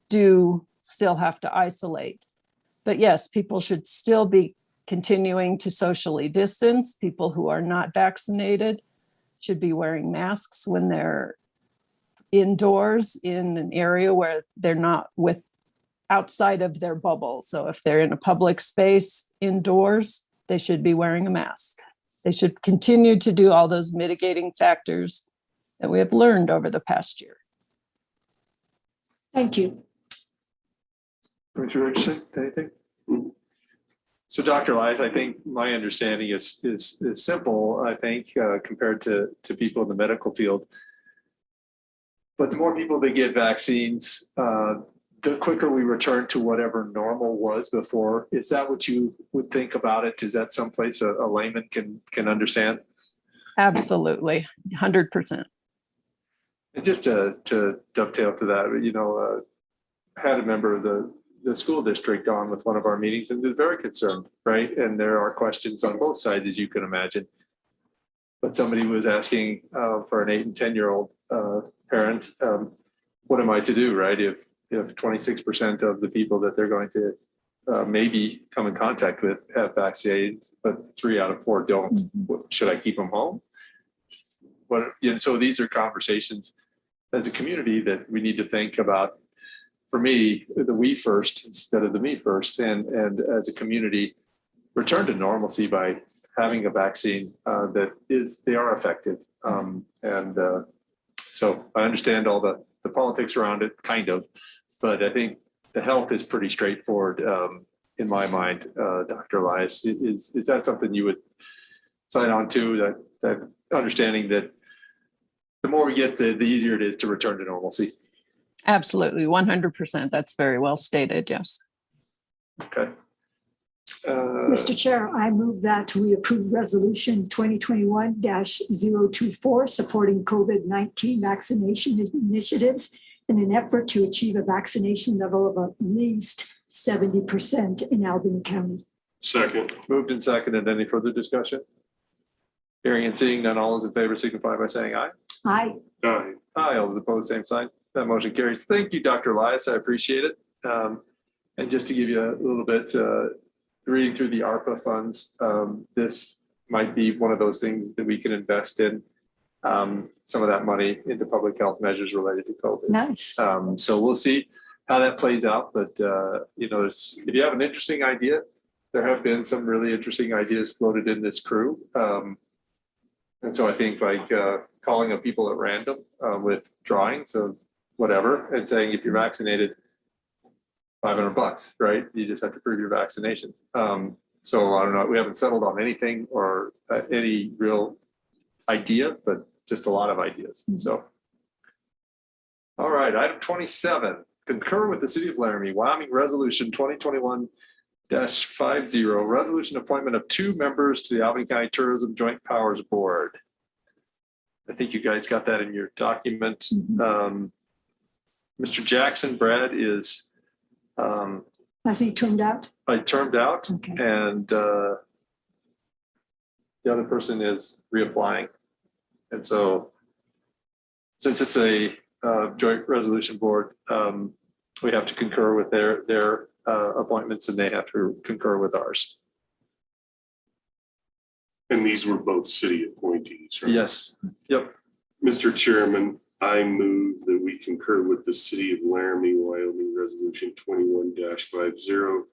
do still have to isolate. But yes, people should still be continuing to socially distance. People who are not vaccinated should be wearing masks when they're indoors in an area where they're not with outside of their bubble. So if they're in a public space indoors, they should be wearing a mask. They should continue to do all those mitigating factors that we have learned over the past year. Thank you. Commissioner Richardson, anything? So Dr. Lies, I think my understanding is simple, I think, compared to people in the medical field. But the more people that get vaccines, the quicker we return to whatever normal was before. Is that what you would think about it? Is that someplace a layman can understand? Absolutely, 100%. And just to dovetail to that, I had a member of the school district on with one of our meetings and was very concerned, right? And there are questions on both sides, as you can imagine. But somebody was asking for an 8 and 10-year-old parent, what am I to do, right? If 26% of the people that they're going to maybe come in contact with have vaccinated, but 3 out of 4 don't, should I keep them home? So these are conversations as a community that we need to think about. For me, the we first instead of the me first, and as a community, return to normalcy by having a vaccine they are effective. So I understand all the politics around it, kind of, but I think the health is pretty straightforward in my mind. Dr. Elias, is that something you would sign on to? That understanding that the more we get, the easier it is to return to normalcy. Absolutely, 100%. That's very well stated, yes. Okay. Mr. Chair, I move that we approve resolution 2021-024 supporting COVID-19 vaccination initiatives in an effort to achieve a vaccination level of at least 70% in Albany County. Second. Moved and seconded. Any further discussion? Hearing and seeing none, all those in favor signify by saying aye. Aye. Aye. Aye. All those opposed, same sign. That motion carries. Thank you, Dr. Elias. I appreciate it. And just to give you a little bit, reading through the ARPA funds, this might be one of those things that we can invest in some of that money into public health measures related to COVID. Nice. So we'll see how that plays out. But, if you have an interesting idea, there have been some really interesting ideas floated in this crew. And so I think calling up people at random with drawings of whatever and saying, if you're vaccinated, $500, right? You just have to prove your vaccinations. So I don't know, we haven't settled on anything or any real idea, but just a lot of ideas. So, all right, item 27, concur with the City of Laramie, Wyoming Resolution 2021-50, resolution appointment of 2 members to the Albany County Tourism Joint Powers Board. I think you guys got that in your document. Mr. Jackson, Brad is Has he turned out? I termed out, Okay. and the other person is reapplying. And so since it's a joint resolution board, we have to concur with their appointments and they have to concur with ours. And these were both city appointees, right? Yes. Yep. Mr. Chairman, I move that we concur with the City of Laramie, Wyoming Resolution 21-50.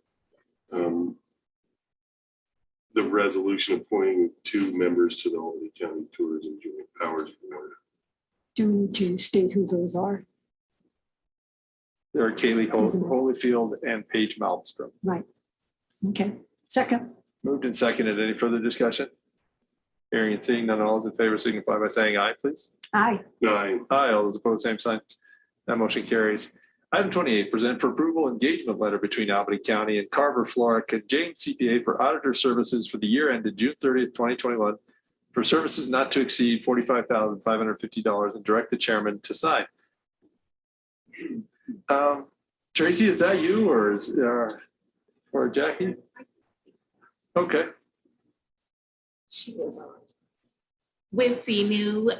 The resolution appointing 2 members to the Albany County Tourism Joint Powers Board. Do you need to state who those are? There are Kaylee Holyfield and Paige Malmstrom. Right. Okay. Second. Moved and seconded. Any further discussion? Hearing and seeing none, all those in favor signify by saying aye, please. Aye. Aye. Aye, all those opposed, same sign. That motion carries. Item 28, present for approval engagement letter between Albany County and Carver, Florida, and James CPA for auditor services for the year ended June 30th, 2021 for services not to exceed $45,550 and direct the chairman to sign. Tracy, is that you or Jackie? Okay. She is on. With the new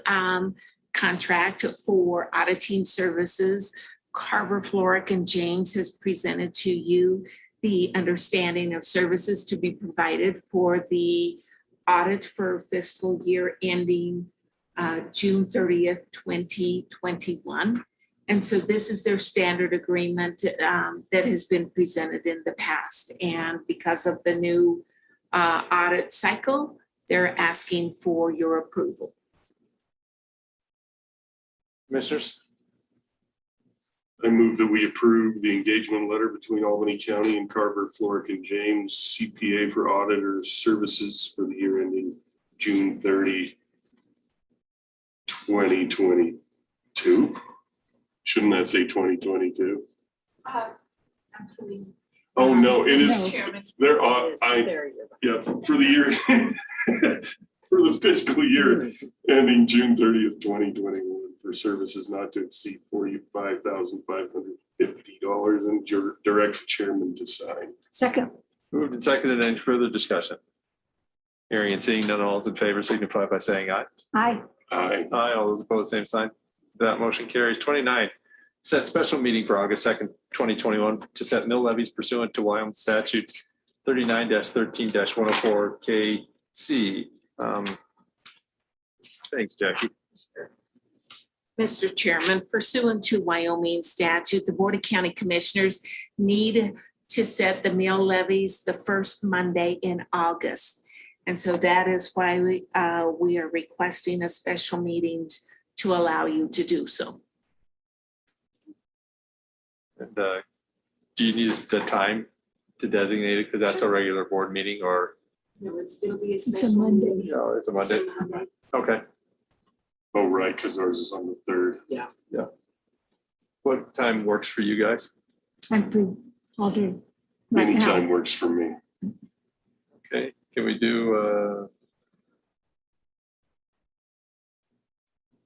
contract for auditing services, Carver, Floric, and James has presented to you the understanding of services to be provided for the audit for fiscal year ending June 30th, 2021. And so this is their standard agreement that has been presented in the past. And because of the new audit cycle, they're asking for your approval. Commissioners? I move that we approve the engagement letter between Albany County and Carver, Floric, and James CPA for auditors services for the year ending June 30, 2022. Shouldn't that say 2022? Actually, Oh, no, it is. Chairman. There are, yeah, for the year, for the fiscal year ending June 30th, 2021 for services not to exceed $45,550 and direct chairman to sign. Second. Moved and seconded. Any further discussion? Hearing and seeing none, all those in favor signify by saying aye. Aye. Aye. Aye, all those opposed, same sign. That motion carries. 29, set special meeting for August 2nd, 2021 to set mill levies pursuant to Wyoming statute 39-13-104 KC. Thanks, Jackie. Mr. Chairman, pursuant to Wyoming statute, the Board of County Commissioners need to set the mill levies the first Monday in August. And so that is why we are requesting a special meeting to allow you to do so. And do you need the time to designate it? Because that's a regular board meeting or? No, it'll be a It's a special. Monday. No, it's a Monday. Okay. Oh, right, because ours is on the 3rd. Yeah. What time works for you guys? I'm free all day. Right now. Anytime works for me. Okay, can we do,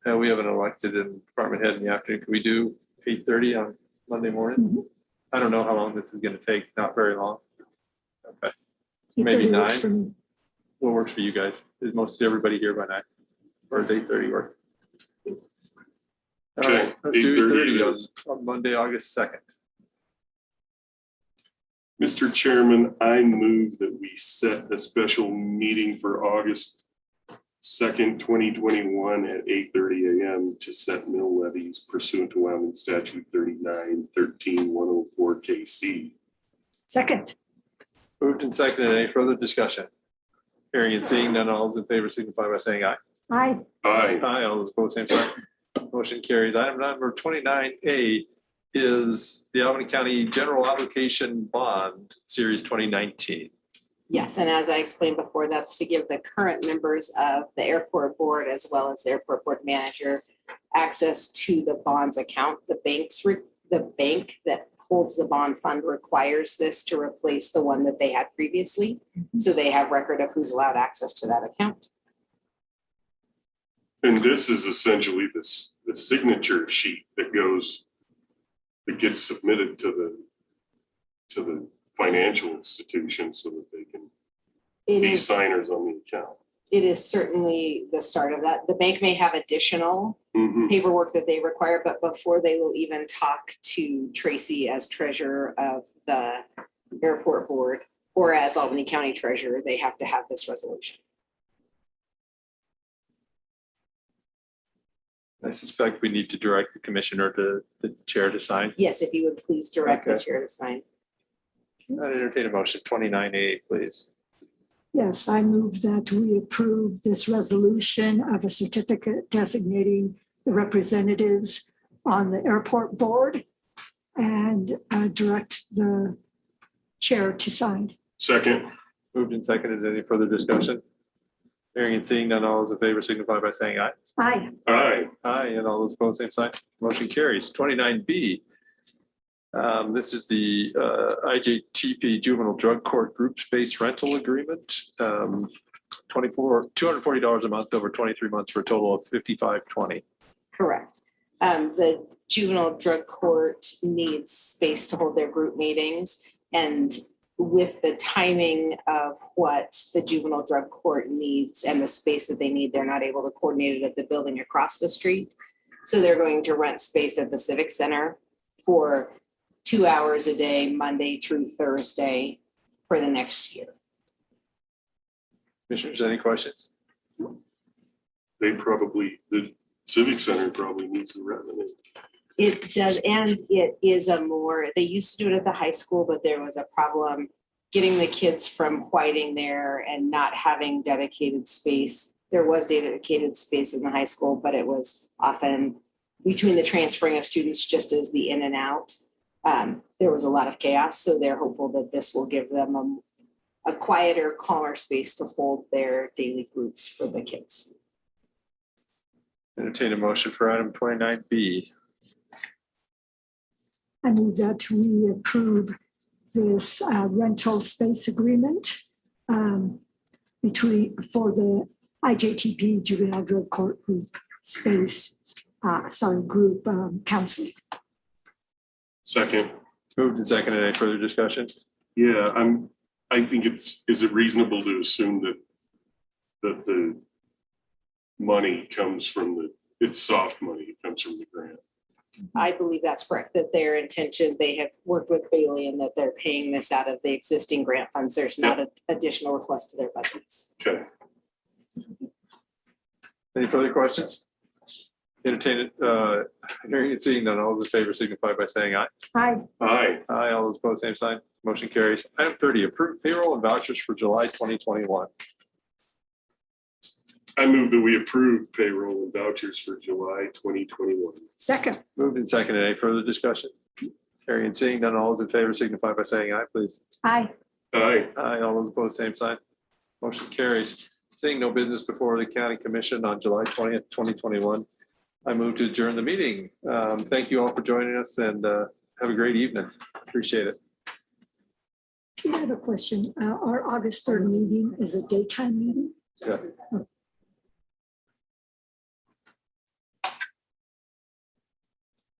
we have an elected and department head in the afternoon. Can we do 8:30 on Monday morning? Mhm. I don't know how long this is going to take, not very long. Okay, 8:30 maybe works 9. for me. What works for you guys? Is most everybody here by 9? Or is 8:30 work? All right, let's do 8:30 8:30 on Monday, August 2nd. Mr. Chairman, I move that we set a special meeting for August 2nd, 2021 at 8:30 a.m. to set mill levies pursuant to Wyoming statute 39-13-104 KC. Second. Moved and seconded. Any further discussion? Hearing and seeing none, all those in favor signify by saying aye. Aye. Aye. Aye, all those opposed, same sign. Motion carries. Item number 29A is the Albany County General Obligation Bond Series 2019. Yes, and as I explained before, that's to give the current members of the airport board as well as the airport board manager access to the bonds account. The bank that holds the bond fund requires this to replace the one that they had previously. So they have record of who's allowed access to that account. And this is essentially the signature sheet that gets submitted to the financial institution so that they can be signers on the account. It is certainly the start of that. The bank may have additional paperwork that they require, but before they will even talk to Tracy as treasurer of the airport board or as Albany County treasurer, they have to have this resolution. I suspect we need to direct the commissioner to the chair to sign. Yes, if you would please direct the Okay. chair to sign. I'd entertain a motion. 29A, please. Yes, I move that we approve this resolution of a certificate designating the representatives on the airport board and direct the chair to sign. Second. Moved and seconded. Any further discussion? Hearing and seeing none, all those in favor signify by saying aye. Aye. Aye. Aye, and all those opposed, same sign. Motion carries. 29B. This is the IJTP Juvenile Drug Court Group Space Rental Agreement. $240 a month over 23 months for a total of $55.20. Correct. The juvenile drug court needs space to hold their group meetings. And with the timing of what the juvenile drug court needs and the space that they need, they're not able to coordinate it at the building across the street. So they're going to rent space at the Civic Center for 2 hours a day, Monday through Thursday for the next year. Commissioners, any questions? The Civic Center probably needs the revenue. It does, and it is they used to do it at the high school, but there was a problem getting the kids from Whiting there and not having dedicated space. There was dedicated space in the high school, but it was often between the transferring of students just as the in and out. There was a lot of chaos, so they're hopeful that this will give them a quieter, calmer space to hold their daily groups for the kids. Entertain a motion for item 29B. I move that we approve this rental space agreement for the IJTP Juvenile Drug Court Group Space, group counseling. Second. Moved and seconded. Any further discussion? Yeah, I think is it reasonable to assume that the money comes from it's soft money, it comes from the grant? I believe that's correct, that their intention, they have worked with Bailey and that they're paying this out of the existing grant funds. There's not an additional request to their budgets. Okay. Any further questions? Entertain it. Hearing and seeing none, all those in favor signify by saying aye. Aye. Aye. Aye, all those opposed, same sign. Motion carries. Item 30, approve payroll and vouchers for July 2021. I move that we approve payroll and vouchers for July 2021. Second. Moved and seconded. Any further discussion? Hearing and seeing none, all those in favor signify by saying aye, please. Aye. Aye. Aye, all those opposed, same sign. Motion carries. Seeing no business before the county commission on July 20th, 2021, I move to adjourn the meeting. Thank you all for joining us and have a great evening. Appreciate it. I have a question. Our August 3rd meeting is a daytime meeting. Yeah.